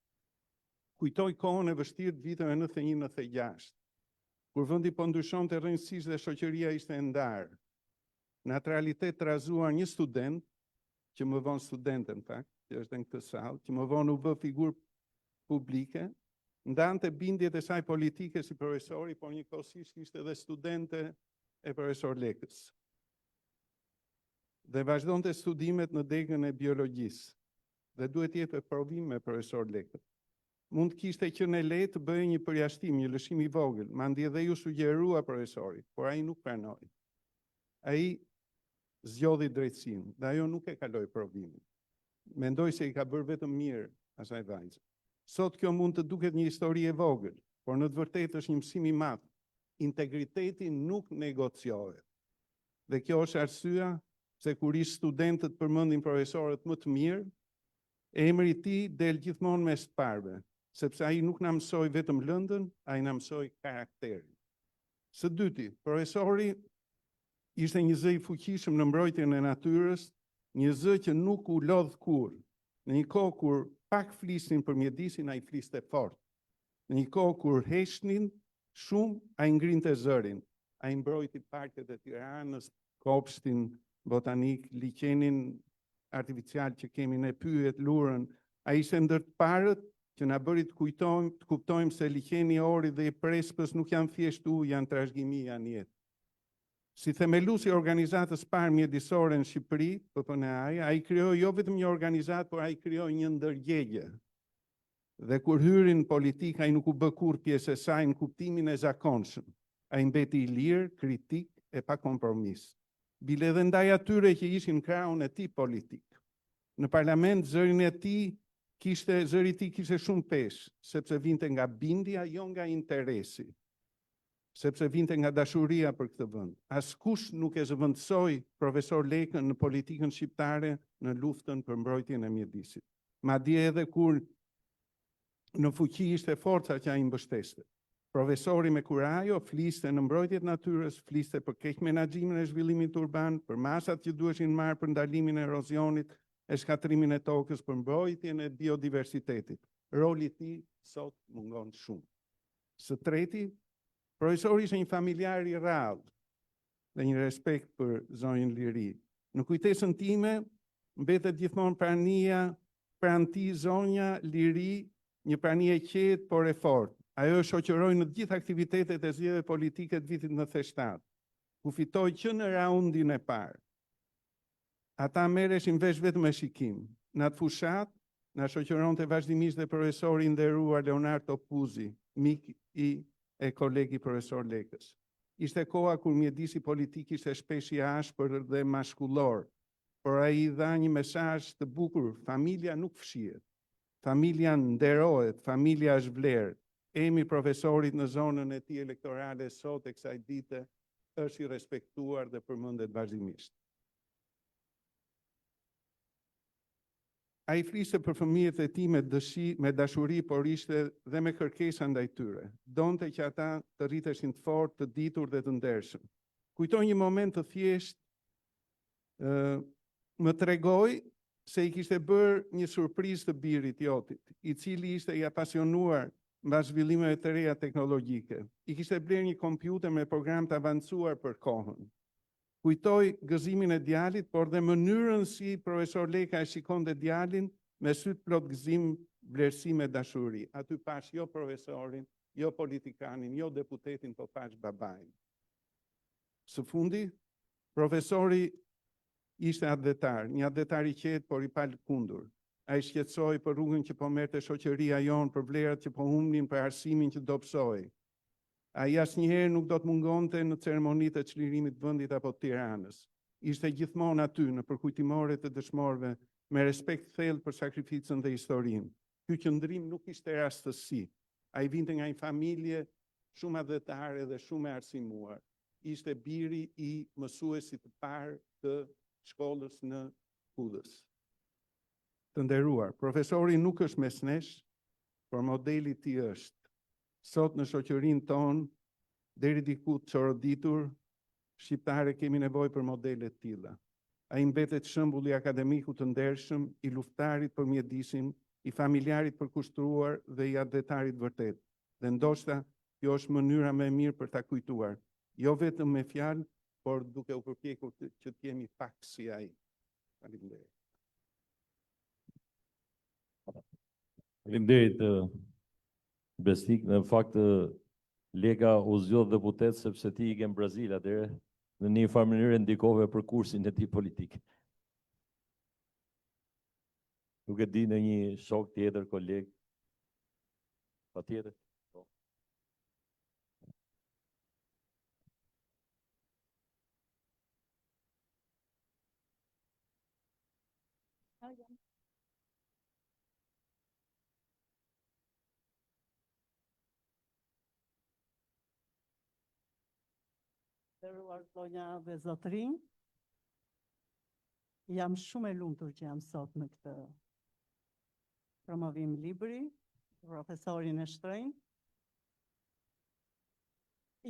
I: Kujtoj kohën e vështirë të viteve 91-96, kur vendi po ndryshonte rrënjësisht dhe shoqëria ishte e ndarë. Në atë realitet trazuar një student, që më vonë studente në fakt, që është në këtë sallë, që më vonë u bë figurë publike, ndante bindjet e saj politike si profesori, por njëkohësisht ishte edhe studente e profesor Lekës. Dhe vazhdonte studimet në degën e biologjisë. dhe duhet jetë provim me profesor Lekët. Mund të kishte qenë e lehtë të bëjë një përjashtim, një lëshim i vogël, mandje dhe ju sugjerua profesori, por ai nuk pranoi. Ai zgjodhi drejtsinë, dhe ajo nuk e kaloi provimin. Mendoj se i ka bërë vetëm mirë asaj vajze. Sot kjo mund të duket një histori e vogël, por në të vërtetë është një mësim i madh. Integriteti nuk negociohet. Dhe kjo është arsyeja se kur ish studentët përmendin profesorët më të mirë, emri i tij del gjithmonë mes të parëve, sepse ai nuk na mësoi vetëm lëndën, ai na mësoi karakterin. Së dyti, profesori ishte një zë i fuqishëm në mbrojtjen e natyrës, një zë që nuk u lodh kurrë. Në një kohë kur pak flisnin për mjedisin, ai fliste fort. Në një kohë kur heshnin shumë, ai ngrinte zërin. Ai mbrojti parket e Tiranës, kopshtin botanik, liqenin artificial që kemi ne, Pyet, Lurën. Ai ishte ndër të parët që na bëri të kuptojmë se liqeni i Orit dhe i Prespës nuk janë thjesht ujë, janë trashëgimi, janë jetë. Si themeluesi i organizatës parë mjedisore në Shqipëri, PPNA-i, ai krijoi jo vetëm një organizatë, por ai krijoi një ndërgjegje. Dhe kur hyri në politikë, ai nuk u bë kurrë pjesë e saj në kuptimin e zakonshëm. Ai mbeti i lirë, kritik e pa kompromis. Bile edhe ndaj atyre që ishin krahun e tij politik. Në parlament zëri i tij kishte shumë peshë, sepse vinte nga bindja, jo nga interesi. Sepse vinte nga dashuria për këtë vend. Askush nuk e zëvendësoi profesor Lekën në politikën shqiptare në luftën për mbrojtjen e mjedisit. Madje edhe kur në fuqi ishte forca që ai mbështeste. Profesori me kurajo fliste në mbrojtjen e natyrës, fliste për keq menaxhimin e zhvillimit urban, për masat që duheshin marrë për ndalimin e erozionit, e shkatrimin e tokës, për mbrojtjen e biodiversitetit. Roli i tij sot mungon shumë. Së treti, profesori ishte një familjar i rrallë dhe një respekt për zonjën Liri. Në kujtesën time mbetet gjithmonë pranti zonja Liri, një prani e qetë por e fortë. Ajo shoqëroi në të gjitha aktivitetet e zgjedhjeve politike të vitit 97, ku fitoi që në raundin e parë. Ata merreshin vesh vetëm me shikim. Në atë fushat na shoqëronte vazhdimisht dhe profesori i nderuar Leonardo Puzi, mik e kolegi profesor Lekës. Ishte koha kur mjedisi politik ishte shpesh i ashpër dhe maskullor, por ai dha një mesazh të bukur: familja nuk fshihet, familja nderohet, familja është vlerë. Emri profesorit në zonën e tij elektorale sot e kësaj dite është i respektuar dhe përmendet vazhdimisht. Ai fliste për fëmijët e tij me dashuri, por ishte dhe me kërkesa ndaj tyre. Donte që ata të rriteshin të fortë, të ditur dhe të ndershëm. Kujtoj një moment të thjesht, më tregoi se i kishte bërë një surprizë të birit jotit, i cili ishte i apasionuar mbas zhvillimeve të reja teknologjike. I kishte blerë një kompjuter me program të avancuar për kohën. Kujtoj gëzimin e djalit, por dhe mënyrën si profesor Leka e shikonte djalin me sy të plot gëzim, vlerësi me dashuri. Aty pash jo profesorin, jo politikanin, jo deputetin, po pash babain. Së fundi, profesori ishte atletar, një atletar i qetë, por i palkundur. Ai shqetësoi për rrugën që po merrte shoqëria jonë, për vlerat që po humnin, për arsimin që dobësoi. Ai asnjëherë nuk do të mungonte në ceremonitë të çlirimit të vendit apo të Tiranës. Ishte gjithmonë aty në përkujtimoret të dëshmorëve, me respekt thellë për sakrificën dhe historinë. Ky qëndrim nuk ishte rastësi. Ai vinte nga një familje shumë atletare dhe shumë e arsimuar. Ishte biri i mësuesit të parë të shkollës në Kudës. Të nderuar, profesori nuk është mesnesh, por modeli i tij është. Sot në shoqërinë tonë, deri diku të çoroditur, shqiptare kemi nevojë për modele të tilla. Ai mbetet shembulli akademiku të ndershëm, i luftarit për mjedisin, i familjarit për kushtruar dhe i atletarit vërtet. Dhe ndoshta kjo është mënyra më e mirë për ta kujtuar, jo vetëm me fjalë, por duke u përpjekur që të jemi pak si ai. Faleminderit.
B: Faleminderit Besnik, në fakt Leka u zgjodh deputet sepse ti i ke në Brazil atëherë, në një farë mënyrë ndikove për kursin e tij politik. Nuk e di në një shok tjetër, koleg. Patjetër. Po.
J: Nderuar zonja dhe zotrinj, jam shumë e lumtur që jam sot në këtë promovim libri, profesorin e shtrenjtë.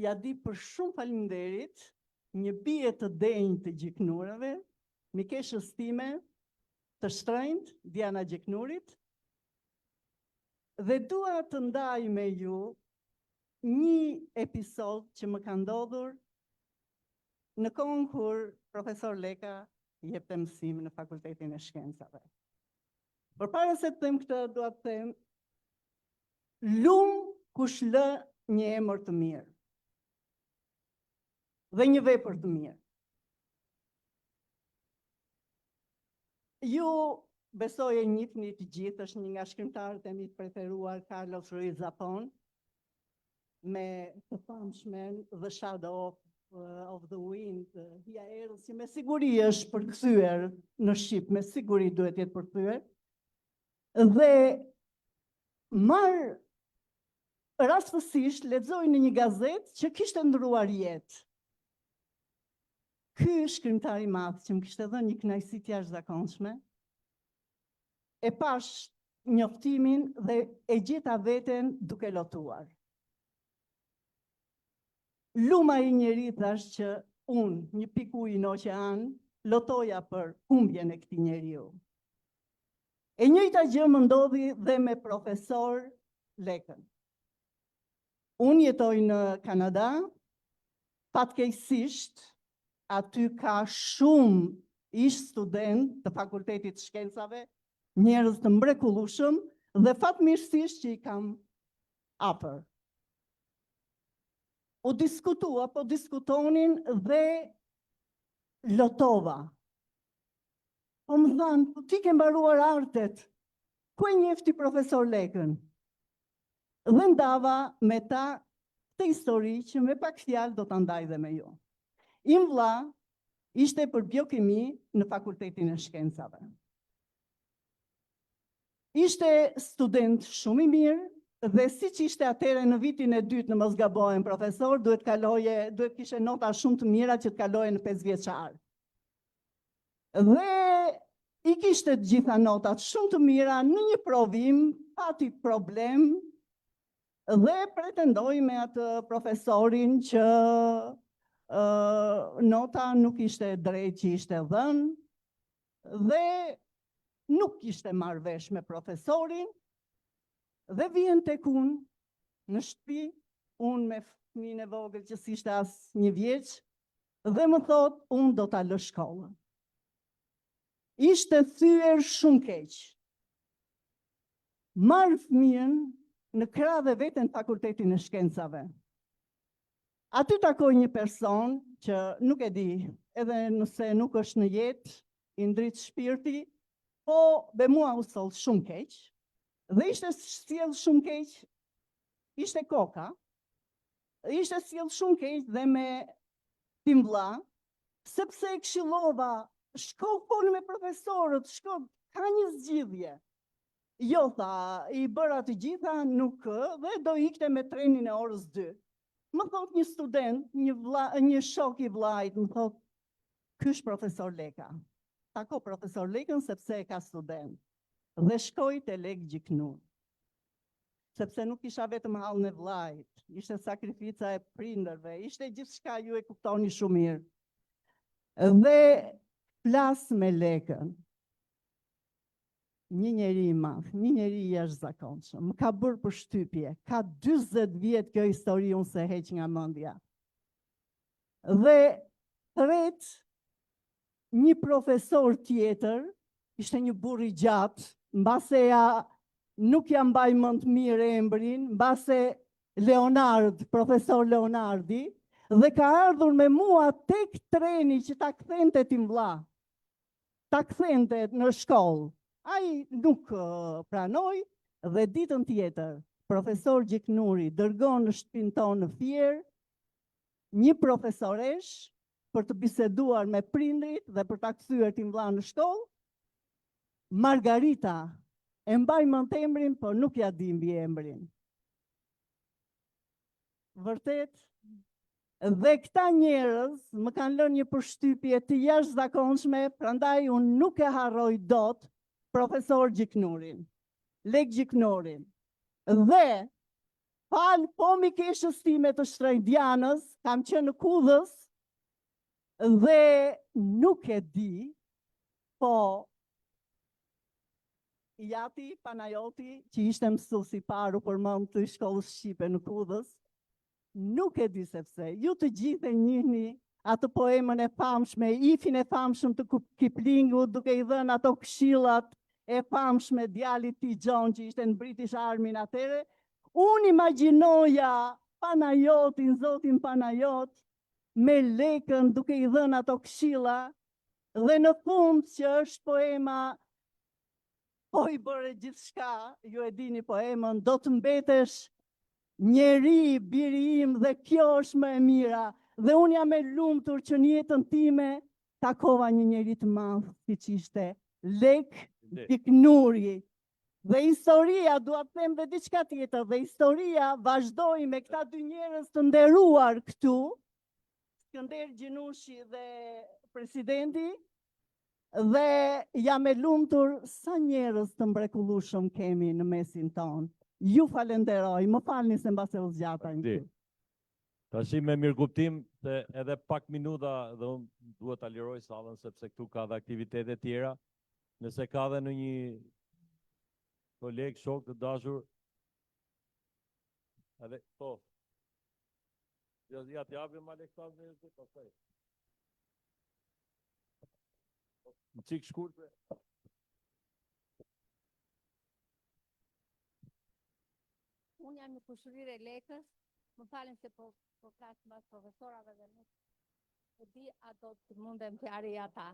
J: Ja di për shumë faleminderit, një bie të denjë të gjiknurëve, mikeshës time të shtrenjtë, Diana Gjiknurit, dhe dua të ndaj me ju një episod që më ka ndodhur në kohën kur profesor Leka jepte mësim në Fakultetin e Shkencave. Përpara se të them këtë, dua të them, lum kush lë një emër të mirë dhe një vepër të mirë. Ju besoj e njihni të gjithë, është një nga shkrimtarët e mi të preferuar, Carlos Ruiz Zafón, me të famshmen The Shadow of the Wind, Hija e Erës, që me siguri është përkthyer në Shqip, me siguri duhet jetë përkthyer. Dhe marr rastësisht lexoj në një gazetë që kishte ndruar jetë. Ky shkrimtar i madh që më kishte dhënë një kënaqësi të jashtëzakonshme, e pash njoftimin dhe e gjeta veten duke lotuar. Luma i njeri thash që unë, një pikë ujë në oqean, lotoja për humbjen e këtij njeriu. E njëjta gjë më ndodhi dhe me profesor Lekën. Unë jetoj në Kanada, fatkeqësisht aty ka shumë ish student të Fakultetit të Shkencave, njerëz të mrekullueshëm dhe fatmirësisht që i kam afër. U diskutua, po diskutonin dhe lotova. Po më thanë, po ti ke mbaruar artet, ku e njefti profesor Lekën? Dhe ndava me ta të histori që me pak fjalë do të ndaj dhe me ju. Im vlla ishte për biokimi në Fakultetin e Shkencave. Ishte student shumë i mirë dhe siç ishte atëherë në vitin e dytë në mos gabohem profesor, duhet kishe nota shumë të mira që të kaloje në 5 vjeçar. Dhe i kishte të gjitha notat shumë të mira, në një provim pati problem dhe pretendoi me atë profesorin që nota nuk ishte drejt që ishte dhënë dhe nuk ishte marrë vesh me profesorin dhe vjen tek unë në shtëpi, unë me fëmijën e vogël që s'ishte as 1 vjeç, dhe më thot, unë do ta lë shkollën. Ishte thyer shumë keq. Marr fëmijën në krah dhe veten Fakultetin e Shkencave. Aty takoj një person që nuk e di, edhe nëse nuk është në jetë, i ndrit shpirti, po be mua u soll shumë keq, dhe ishte sjell shumë keq, ishte koka, ishte sjell shumë keq dhe me tim vlla, sepse e këshillova, shko fol me profesorët, shko, ka një zgjidhje. Jo, tha, i bëra të gjitha, nuk, dhe do ikte me trenin e orës 2. Më thot një student, një shok i vllajt, më thot, ky është profesor Leka. Tako profesor Lekën sepse e ka student. Dhe shkoj te Lek Gjiknur. Sepse nuk isha vetëm hallën e vllajt, ishte sakrifica e prindërve, ishte gjithçka, ju e kuptoni shumë mirë. Dhe flas me Lekën. Një njeri i madh, një njeri i jashtëzakonshëm, më ka bërë përshtypje, ka 40 vjet kjo histori unë se heq nga mendja. Dhe tret një profesor tjetër, ishte një burr i gjatë, mbase nuk ja mbaj mend mirë emrin, mbase Leonard, profesor Leonardi, dhe ka ardhur me mua tek treni që ta kthente tim vlla. Ta kthente në shkollë. Ai nuk pranoi dhe ditën tjetër profesor Gjiknuri dërgon në shtëpinë tonë në Fier një profesoresh për të biseduar me prindrit dhe për ta kthyer tim vlla në shkollë. Margarita, e mbaj mend emrin, por nuk ja di mbi emrin. Vërtet, dhe këta njerëz më kanë lënë një përshtypje të jashtëzakonshme, prandaj unë nuk e harroj dot profesor Gjiknurin, Lek Gjiknurin. Dhe fal pomikeshës time të Shtrejdianës, kam qenë në Kudhës dhe nuk e di, po Jati Panajoti, që ishte mësues i parë përmend të shkollës shqipe në Kudhës, nuk e di sepse ju të gjithë e njihni atë poemën e famshme, Ifin e famshëm të Kiplingut, duke i dhënë ato këshillat e famshme djalit tij John, që ishte në British Army atëre. Unë imagjinoja Panajotin, zotin Panajot, me Lekën duke i dhënë ato këshilla, dhe në fund që është poema po i bëre gjithçka, ju e dini poemën, do të mbetesh njeri, biri im, dhe kjo është më e mira. Dhe unë jam e lumtur që në jetën time takova një njeri të madh, siç ishte Lek Gjiknuri. Dhe historia, dua të them dhe diçka tjetër, dhe historia vazhdoi me këta dy njerëz të nderuar këtu, Skënder Gjinushi dhe presidenti, dhe jam e lumtur sa njerëz të mrekullueshëm kemi në mesin tonë. Ju falenderoj, më falni se mbase u zgjata një këtu.
B: Tashi me mirëkuptim se edhe pak minuta dhe unë duhet ta liroj sallën sepse këtu ka dhe aktivitete tjera. Nëse ka dhe në një koleg, shok të dashur, edhe po. Ja t'japim Aleksandrin e pastaj. Në çik shkurt.
G: Unë jam në kushërirë e Lekës, më falen se po flas mbas profesorave dhe nuk e di a do të mundem të arrij ata.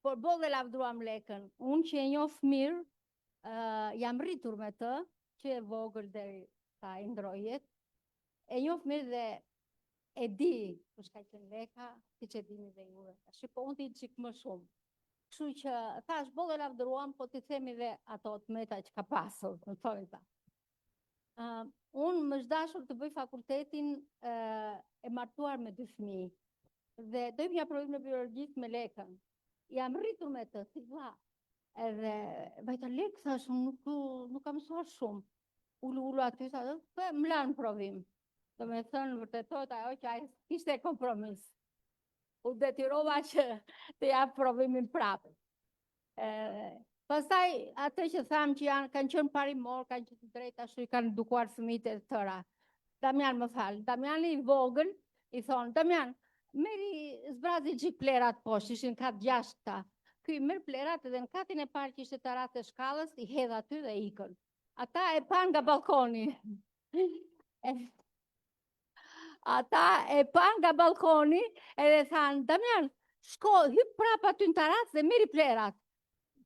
G: Por boll dhe lavdruam Lekën. Unë që e njoh mirë, jam rritur me të, që e vogël deri sa i ndrojet. E njoh mirë dhe e di kush ka qenë Leka, siç e dini dhe ju. Shiko, unë ti çik më shumë. Kështu që thash boll dhe lavdruam, po ti themi dhe ato të meta që ka pasur, më thonë ta. Unë më zhdashur të bëj fakultetin e martuar me 2 fëmijë dhe dojmë një provim në biologjisë me Lekën. Jam rritur me të, si vlla. Edhe vajta Lekë, thash, nuk kam mësuar shumë. Ulu aty, thash, më lanë provim. Do me thënë, vërtetot ajo që ai kishte kompromis. U detyrova që të jap provimin prapë. Pastaj atë që tham që kanë qenë parimor, kanë qenë të drejtë, ashtu i kanë edukuar fëmijët e tëra. Damian më fal, Damiani i vogël i thon, Damian, merri zbrazi gjik plerat poshtë, ishin kat 6 ta. Ky merr plerat dhe në katin e parë që ishte të ratë e shkallës, i hedh aty dhe ikën. Ata e pan nga balkoni. Ata e pan nga balkoni edhe thanë, Damian, shko, hyp prap aty në tarat dhe merri plerat.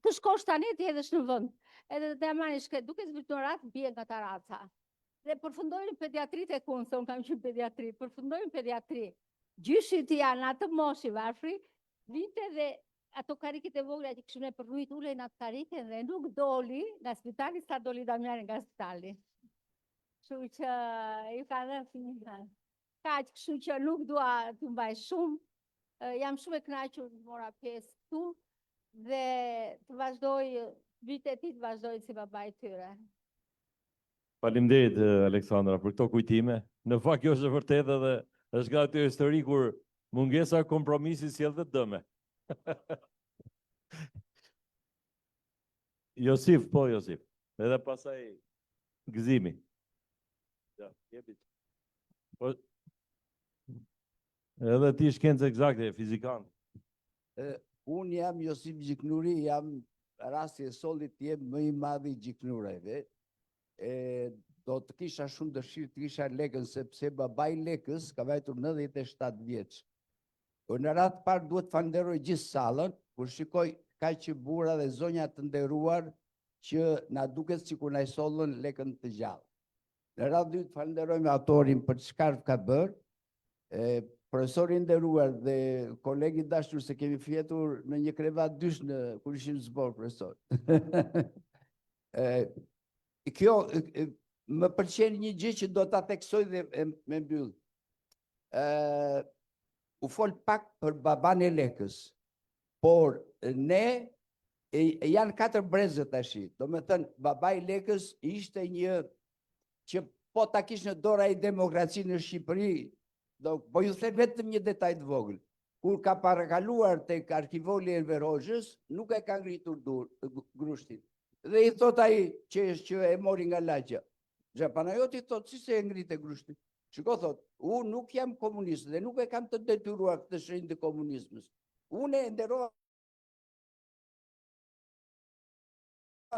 G: Të shkosh tani ti hedhësh në vend. Edhe Damiani shkret, duke zbritur rat, bie nga taraca. Dhe përfundojnë pediatri tek unë, se unë kam qenë pediatri, përfundojnë pediatri. Gjyshit janë atë moshi varfri, vinte dhe ato karikit e vogla që kishin e përrujt ulej në atë karike dhe nuk doli nga spitali sa doli Damiani nga spitali. Kështu që i ka dhënë fëmijën. Kaq, kështu që nuk dua të mbaj shumë. Jam shumë e kënaqur të mora pjesë këtu dhe të vazhdoj vitet të vazhdoj si babai i tyre.
B: Faleminderit Aleksandra për këto kujtime. Në fakt kjo është e vërtetë dhe është nga aty histori kur mungesa e kompromisit sjell dhe dëme. Josif, po Josif. Edhe pasaj gëzimi. Ja, jepi. Po edhe ti shkencë eksakte, fizikan.
K: Unë jam Josip Gjiknuri, jam rasti e sollit jem më i madh i Gjiknureve. Do të kisha shumë dëshirë të kisha Lekën, sepse babai Lekës ka vajtur 97 vjeç. Në radhë parë duhet falenderoj gjithë sallën, kur shikoj ka që burra dhe zonja të nderuar që na duket sikur na i sollën lekën të gjallë. Në radhë dytë falenderojmë autorin për çfarë ka bërë. Profesori nderuar dhe kolegi dashur se kemi fjetur në një krevat dysh kur ishim zbor, profesor. Kjo më pëlqen një gjë që do ta theksoj dhe me mbyll. U fol pak për baban e lekës, por ne janë 4 brezë tash. Do me thënë, baba i lekës ishte një që po ta kish në dorë ai demokracinë në Shqipëri, po ju them vetëm një detaj të vogël. Kur ka parakaluar tek arkivoli Enver Hoxhës, nuk e ka ngritur grushtin. Dhe i thot ai që e mori nga lagja. Xhapanajoti thot, si se e ngrite grushtin? Shiko, thot, unë nuk jam komunist dhe nuk e kam të detyruar këtë shenjë të komunizmës. Unë e nderoj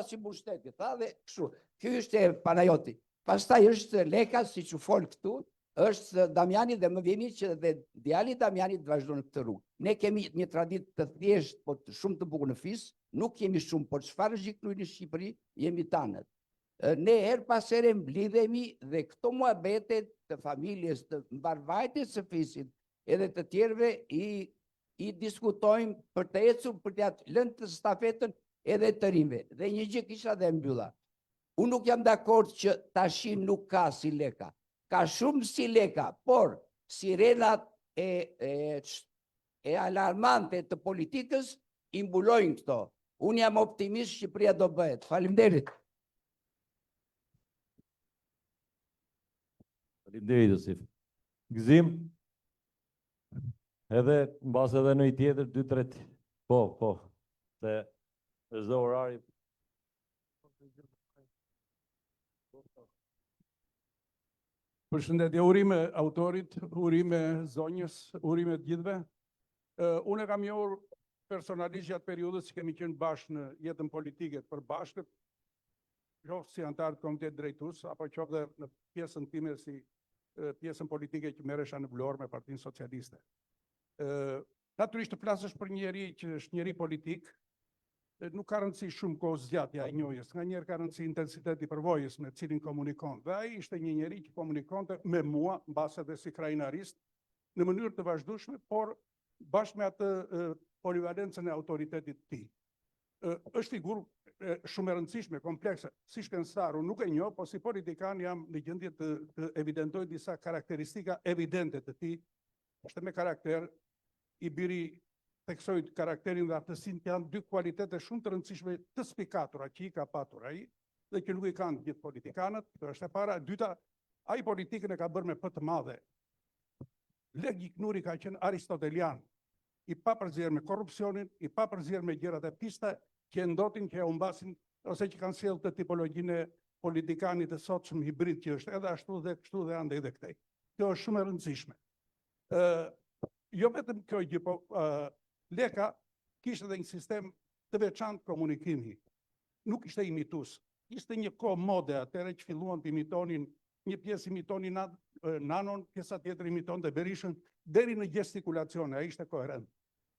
K: si mbushtetje, tha dhe kështu. Ky është Panajoti. Pastaj është Leka, siç u fol këtu, është Damiani dhe më vjen që dhe djali Damianit vazhdon këtë rrugë. Ne kemi një traditë të thjeshtë, por shumë të bukur në fis, nuk kemi shumë, por çfarë zhiknuri në Shqipëri, jemi tanët. Ne her pas here mblidhemi dhe këto muhabete të familjes, të mbarvajtjes së fisit, edhe të tjerëve i diskutojmë për të ecur, për të lënë të stafetën edhe të rinjve. Dhe një gjë kisha dhe mbylla. Unë nuk jam dakord që tashi nuk ka si Leka. Ka shumë si Leka, por sirenat e alarmante të politikës i mbulojnë këto. Unë jam optimist, Shqipëria do bëhet. Faleminderit.
B: Faleminderit, Josif. Gëzim. Edhe mbas edhe në i tjetër 2-3. Po. Se është orari.
I: Përshëndetje, urime autorit, urime zonjës, urime të gjithve. Unë e kam njohur personalisht gjatë periudhës që kemi qenë bashkë në jetën politike të përbashkët, qoftë si antar të Komitetit Drejtues, apo qoftë dhe në pjesën time si pjesën politike që merresha në Vlorë me Partinë Socialiste. Natyrisht të flasësh për njeri që është njeri politik, nuk ka rëndësi shumë kohë zgjatja e njohjes, nga njerë ka rëndësi intensiteti përvojës me cilin komunikon. Dhe ai ishte një njeri që komunikonte me mua, mbas edhe si krajinarist, në mënyrë të vazhdueshme, por bashkë me atë polivalencën e autoritetit të tij. Është figurë shumë e rëndësishme, komplekse, si shkencëtar, unë nuk e njoh, po si politikan jam në gjendje të evidentoj disa karakteristika evidente të tij. Është me karakter, i biri theksoj karakterin dhe aftësinë që janë 2 kualitete shumë të rëndësishme të spikatura që i ka patur ai dhe që nuk i kanë gjithë politikanët. Kjo është e para. Dyta, ai politikën e ka bërë me për të madhe. Lek Gjiknuri ka qenë aristotelian, i papërzier me korrupsionin, i papërzier me gjërat e pista që ndotin, që e humbasin ose që kanë sjellë të tipologjinë e politikanit të sotshëm hibrid që është edhe ashtu dhe kështu dhe andej dhe këtej. Kjo është shumë e rëndësishme. Jo vetëm kjo gjë, po Leka kishte edhe një sistem të veçantë komunikimi. Nuk ishte imitues. Ishte një kohë mode atëherë që filluan të imitonin, një pjesë imitonin Nanon, pjesa tjetër imitonte Berishën, deri në gestikulacione, ai ishte koherent.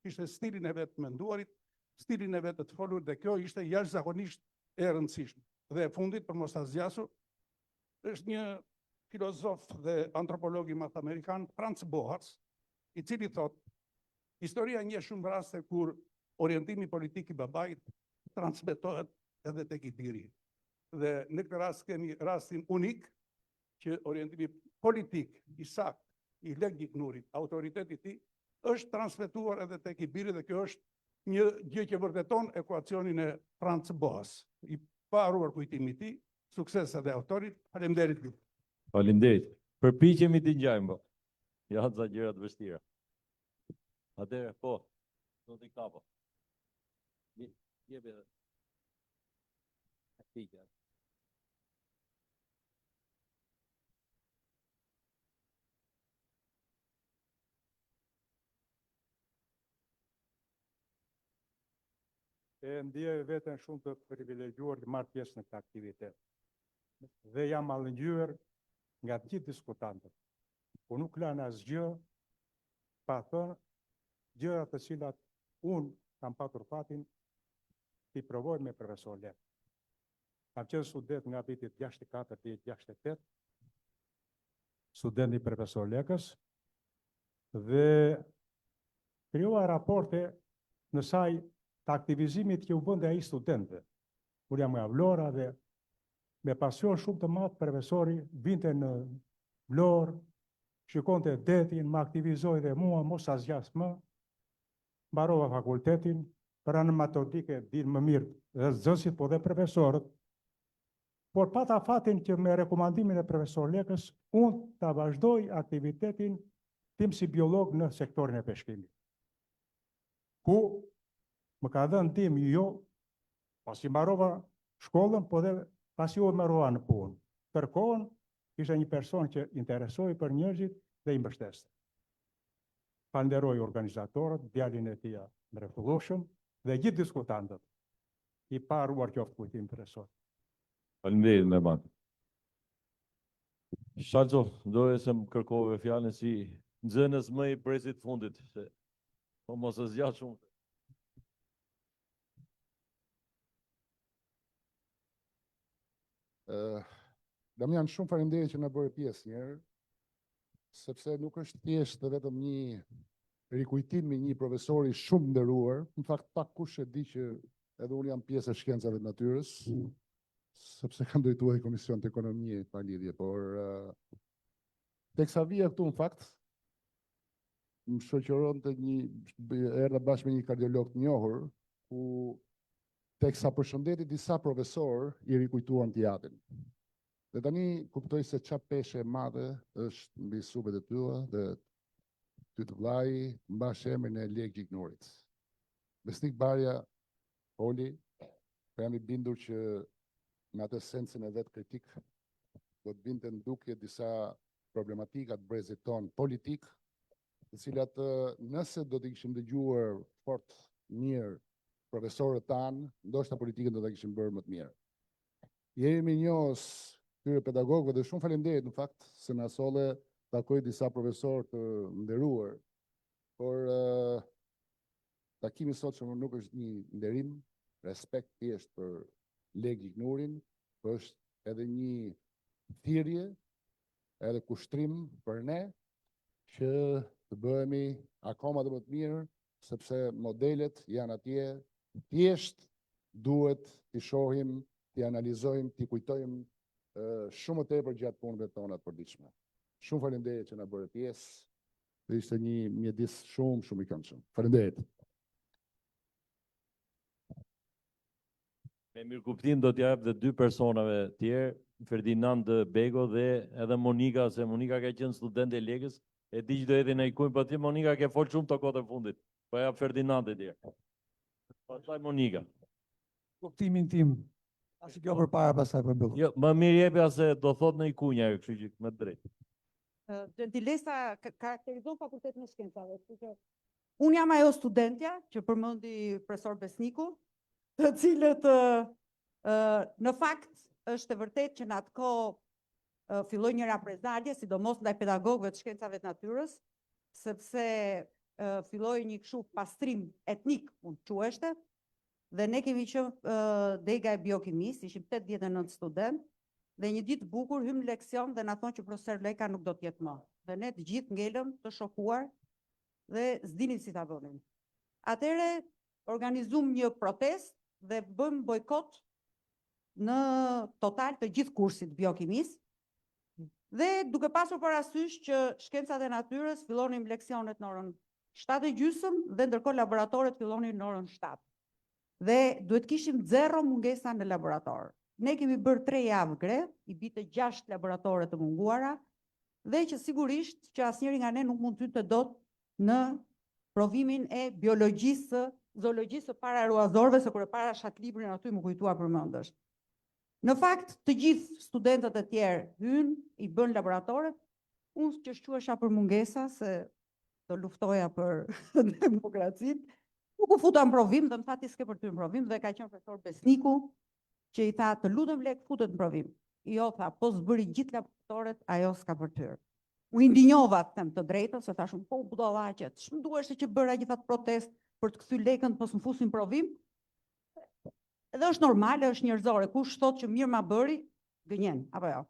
I: Ishte stilin e vet të menduarit, stilin e vet të folur dhe kjo ishte jashtëzakonisht e rëndësishme. Dhe e fundit, për mos ta zgjasur, është një filozof dhe antropolog i madh amerikan, Franz Boas, i cili thotë, historia njeh shumë raste kur orientimi politik i babait transmetohet edhe tek i biri. Dhe në këtë rast kemi rastin unik që orientimi politik i sakt i Lek Gjiknurit, autoriteti i tij, është transmetuar edhe tek i biri dhe kjo është një gjë që vërteton ekuacionin e Franz Boas. I pa haruar kujtimi i tij, sukses edhe autorit. Faleminderit.
B: Faleminderit. Përpiqemi të ngjajmë, po. Ja ca gjëra të vështira. Atëherë, po. Do t'i kapo. Jep edhe. Pika.
L: E ndjej veten shumë të privilegjuar të marr pjesë në këtë aktivitet. Dhe jam mallëngjyer nga të gjithë diskutantët. Po nuk lënë asgjë pa thënë gjëra të cilat unë kam patur fatin ti provoj me profesor Lek. Kam qenë student nga viti 64 deri 68, student i profesor Lekës, dhe krijova raporte në saj të aktivizimit që u bënte ai studentëve. Kur jam nga Vlora dhe me pasion shumë të madh profesori vinte në Vlorë, shikonte detin, më aktivizoi dhe mua mos asgjas më. Mbarova fakultetin, pranë metodike din më mirë dhe nxënësit po dhe profesorët, por pata fatin që me rekomandimin e profesor Lekës, unë ta vazhdoj aktivitetin tim si biolog në sektorin e peshkimit. Ku më ka dhënë ndihmë jo pasi mbarova shkollën, po dhe pasi u mbarova në punë. Kërkohën ishte një person që interesoi për njerëzit dhe i mbështeste. Falenderoj organizatorët, djalin e tij mrekullueshëm dhe gjithë diskutantët. I paruar qoftë kujtim profesor.
B: Faleminderit me ban. Shalco, doje se më kërkove fjalën si nxënës më i presit fundit, se po mos e zgjat shumë.
M: Damian, shumë faleminderit që na bëre pjesë një herë, sepse nuk është thjesht vetëm një rikujtim me një profesori shumë nderuar, në fakt pak kush e di që edhe unë jam pjesë e shkencave të natyrës, sepse kam drejtuar Komision të Ekonomie pa lidhje, por teksa vija këtu në fakt më shoqëronte erdha bashkë me një kardiolog të njohur, ku teksa përshëndeti disa profesor i rikujtuan teatrin. Dhe tani kuptoj se çfarë peshe e madhe është mbi supet e tyre dhe ty të vllai mbash emrin e Lek Gjiknurit. Besnik Barja, Oli, jam i bindur që me atë sensin e vet kritik do të vinte në dukje disa problematika të brezit ton politik, të cilat nëse do të kishim dëgjuar fort mirë profesorët tanë, ndoshta politikën do ta kishim bërë më të mirë. Jemi njohës këtyre pedagogëve dhe shumë faleminderit në fakt se na solle takoj disa profesorë të nderuar, por takimi sotshëm nuk është një nderim, respekt thjesht për Lek Gjiknurin, por është edhe një thirrje, edhe kushtrim për ne që të bëhemi akoma më të mirë, sepse modelet janë atje, thjesht duhet t'i shohim, t'i analizojmë, t'i kujtojmë shumë të tepër gjatë punëve tona të përditshme. Shumë faleminderit që na bëre pjesë, dhe ishte një mjedis shumë i këndshëm. Faleminderit.
B: Me mirëkuptim do t'jap dhe dy personave tjerë, Ferdinand Bego dhe edhe Monika, se Monika ka qenë studente e Lekës, e di që do edhe në ikujnë, po ti Monika ke folë shumë të kote fundit, po jap Ferdinand e tjerë. Pastaj Monika.
N: Kuptimin tim, asi kjo për para, pastaj për mbyllur.
B: Jo, më mirë jepja se do thot në ikunja, kështu që më drejt.
O: Gentilesa karakterizon fakultetin e shkencave. Unë jam ajo studentja që përmendi profesor Besniku, të cilët në fakt është e vërtet që në atë kohë filloi një reprezalje, sidomos ndaj pedagogëve të shkencave të natyrës, sepse filloi një kështu pastrim etnik, mund të quheshte, dhe ne kemi qenë dega e biokimisë, ishim 89 student, dhe një ditë bukur hym në leksion dhe na thonë që profesor Leka nuk do të jetë më. Dhe ne të gjithë ngelëm të shokuar dhe s'dinim si ta bënim. Atëherë organizuam një protestë dhe bëm bojkot në total të gjithë kursit biokimisë. Dhe duke pasur parasysh që shkencat e natyrës fillonin leksionet në orën 7:30 dhe ndërkohë laboratorët fillonin në orën 7. Dhe duhet kishim 0 mungesa në laborator. Ne kemi bërë 3 javë grev, i bite 6 laboratore të munguara, dhe që sigurisht që asnjëri nga ne nuk mund të dot në provimin e biologjisë, zoologjisë para ruazorëve, se kur e para shat librin aty më kujtua përmendesh. Në fakt, të gjithë studentët e tjerë hynë, i bën laboratorët, unë që shquesha për mungesa, se të luftoja për demokracinë, nuk u futa në provim, dhe më tha ti s'ke për ty në provim, dhe ka qenë profesor Besniku, që i tha të lutem Lek futet në provim. Jo, tha, po s'bëri gjithë laboratorët, ajo s'ka për tyr. U indinjova, them të drejtën, se thashun, po budallaqet, ç'më duhesh që bëra gjithat protest për të kthy Lekën, po s'më fusin provim? edhe është normale, është njerëzore, kush thotë që mirë ma bëri, gënjen, apo jo.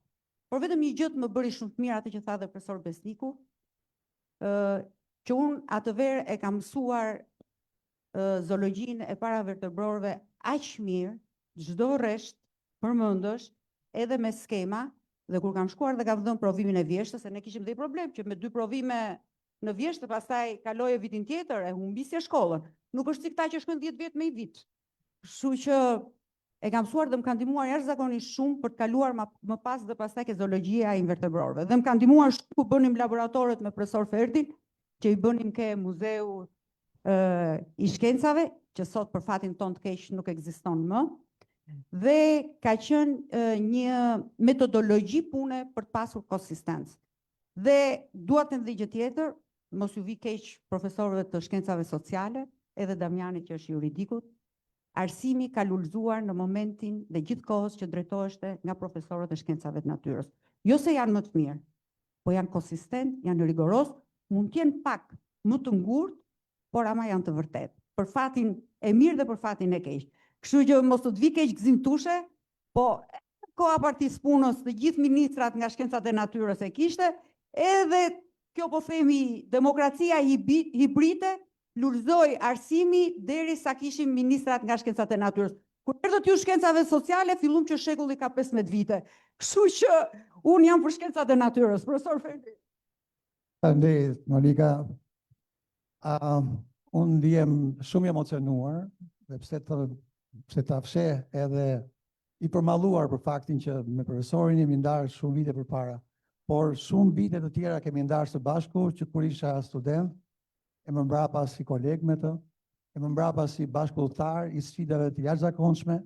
O: Por vetëm një gjë më bëri shumë të mirë atë që tha dhe profesor Besniku, që unë atë verë e kam mësuar zoologjinë e paravertebrorëve aq mirë, çdo rresht përmendësh, edhe me skema, dhe kur kam shkuar dhe kam dhënë provimin e vjeshtës, se ne kishim dhe problem që me 2 provime në vjeshtë, pastaj kaloje vitin tjetër, e humbisje shkollën. Nuk është si këta që shkojnë 10 vjet me i vit. Kështu që e kam mësuar dhe më kanë ndihmuar jashtëzakonisht shumë për të kaluar më pas dhe pastaj ke zoologjia e invertebrorëve. Dhe më kanë ndihmuar shumë ku bënim laboratorët me profesor Ferdin, që i bënim ke muzeu i shkencave, që sot për fatin ton të keq nuk ekziston më, dhe ka qenë një metodologji pune për të pasur konsistencë. Dhe dua të ndih gjë tjetër, mos ju vi keq profesorëve të shkencave sociale, edhe Damianit që është juridikut, arsimi ka lulëzuar në momentin dhe gjithkohës që drejtoheshte nga profesorët e shkencave të natyrës. Jo se janë më të mirë, po janë konsistent, janë rigoros, mund të jenë pak më të ngurtë, por ama janë të vërtet. Për fatin e mirë dhe për fatin e keq. Kështu që mos të vi keq Gzim Tushe, po koha partisë punës të gjithë ministrat nga shkencat e natyrës e kishte, edhe kjo po themi demokracia hibride, lulëzoi arsimi deri sa kishim ministrat nga shkencat e natyrës. Kur erdhët ju shkencave sociale, fillum që shekulli ka 15 vite. Kështu që unë jam për shkencat e natyrës. Profesor Ferdi.
N: Faleminderit, Monika. Unë ndihem shumë i emocionuar, dhe pse ta fsheh edhe i përmalluar për faktin që me profesorin jemi ndarë shumë vite përpara, por shumë vite të tjera kemi ndarë së bashku që kur isha student, e më mbrapa si koleg me të, e më mbrapa si bashkëpunëtar i sfidave të jashtëzakonshme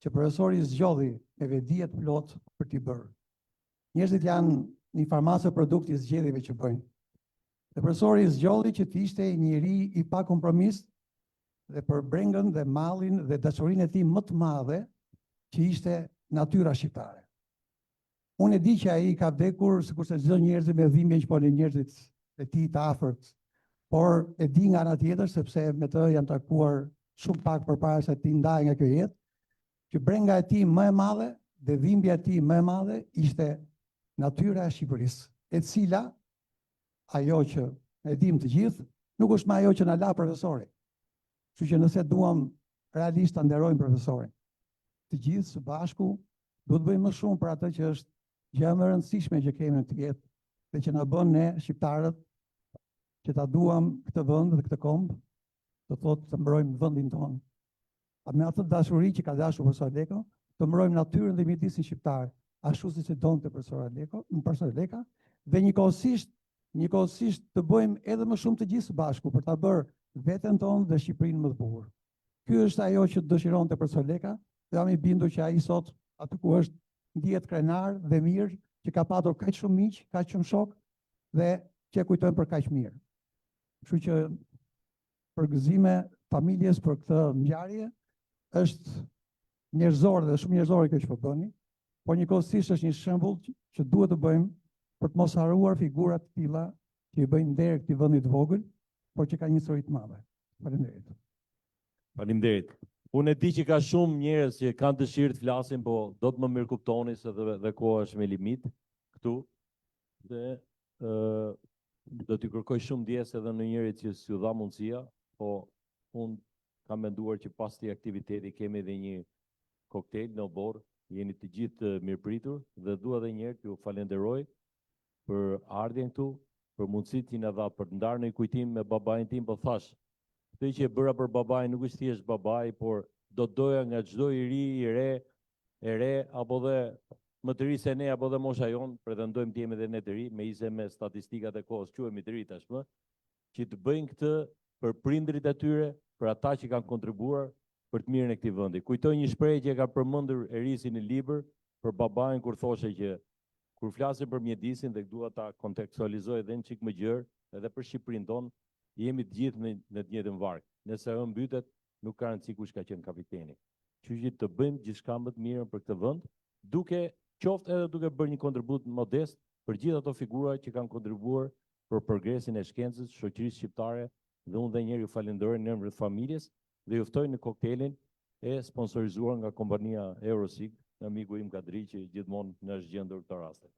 N: që profesori zgjodhi me vetdijet plot për t'i bërë. Njerëzit janë një farmacë produkti zgjedhjeve që bëjnë. Dhe profesori zgjodhi që të ishte një njeri i pa kompromis dhe për brengën dhe mallin dhe dashurinë e tij më të madhe që ishte natyra shqiptare. Unë e di që ai ka vdekur sikurse çdo njerëz me dhimbje që po në njerëzit e tij të afërt, por e di nga ana tjetër sepse me të jam takuar shumë pak përpara se ti ndaj nga kjo jetë, që brenga e tij më e madhe dhe dhimbja e tij më e madhe ishte natyra e Shqipërisë, e cila ajo që e dim të gjithë, nuk është më ajo që na la profesori. Kështu që nëse duam realisht ta nderojmë profesorin, të gjithë së bashku duhet bëjmë më shumë për atë që është gjë më e rëndësishme që kemi në këtë jetë dhe që na bën ne shqiptarët që ta duam këtë vend dhe këtë kombë, do thotë të mbrojmë vendin tonë. Me atë dashuri që ka dashur profesor Leko, të mbrojmë natyrën dhe mjedisin shqiptar, ashtu siç e donte profesor Leka, dhe njëkohësisht të bëjmë edhe më shumë të gjithë së bashku për ta bërë veten tonë dhe Shqipërinë më të bukur. Ky është ajo që dëshironte profesor Leka, dhe jam i bindur që ai sot aty ku është ndihet krenar dhe mirë që ka patur kaq shumë miq, kaq shumë shok dhe që kujtojmë për kaq mirë. Kështu që për gëzime familjes për këtë ngjarje është njerëzore dhe shumë njerëzore kjo që po bëni, por njëkohësisht është një shembull që duhet të bëjmë për të mos harruar figurat të tilla që i bëjnë nder këtij vendi të vogël, por që ka një histori të madhe. Faleminderit.
B: Faleminderit. Unë e di që ka shumë njerëz që kanë dëshirë të flasin, po do të më mirë kuptoni se dhe koha është me limit këtu. Dhe do t'i kërkoj shumë ndjes edhe në njerit që s'ju dha mundësia, po unë kam menduar që pas të aktiviteti kemi edhe një koktejl në borë, jeni të gjithë mirëpritur dhe dua edhe njerë t'ju falenderoj për ardhjen këtu, për mundësit që na dha për të ndarë në kujtim me babain tim, po thash, këtë që e bëra për babain nuk është thjesht babai, por do doja nga çdo i ri, e re, apo dhe më të ri se ne, apo dhe mosha jonë, pretendojmë të jemi edhe ne të ri, me ishe me statistikat e kohës, quhemi të ri tashmë, që të bëjnë këtë për prindrit e tyre, për ata që kanë kontribuar për të mirën e këtij vendi. Kujtoj një shprehje që e ka përmendur Erisi në libër për babain kur thoshe që kur flasim për mjedisin dhe dua ta kontekstualizoj edhe një çik më gjerë, edhe për Shqipërinë tonë, jemi të gjithë në të njëjtën varg. Nëse ë mbytet, nuk ka rëndësi kush ka qenë kapiteni. Kështu që të bëjmë gjithçka më të mirën për këtë vend, duke qoftë edhe duke bërë një kontribut modest për gjithë ato figura që kanë kontribuar për progresin e shkencës, shoqërisë shqiptare, dhe unë dhe njerë ju falenderoj në emër të familjes dhe ju ftoj në koktelin e sponsorizuar nga kompania Eurosig, amiku im Kadri që gjithmonë në është gjendur këtë raste.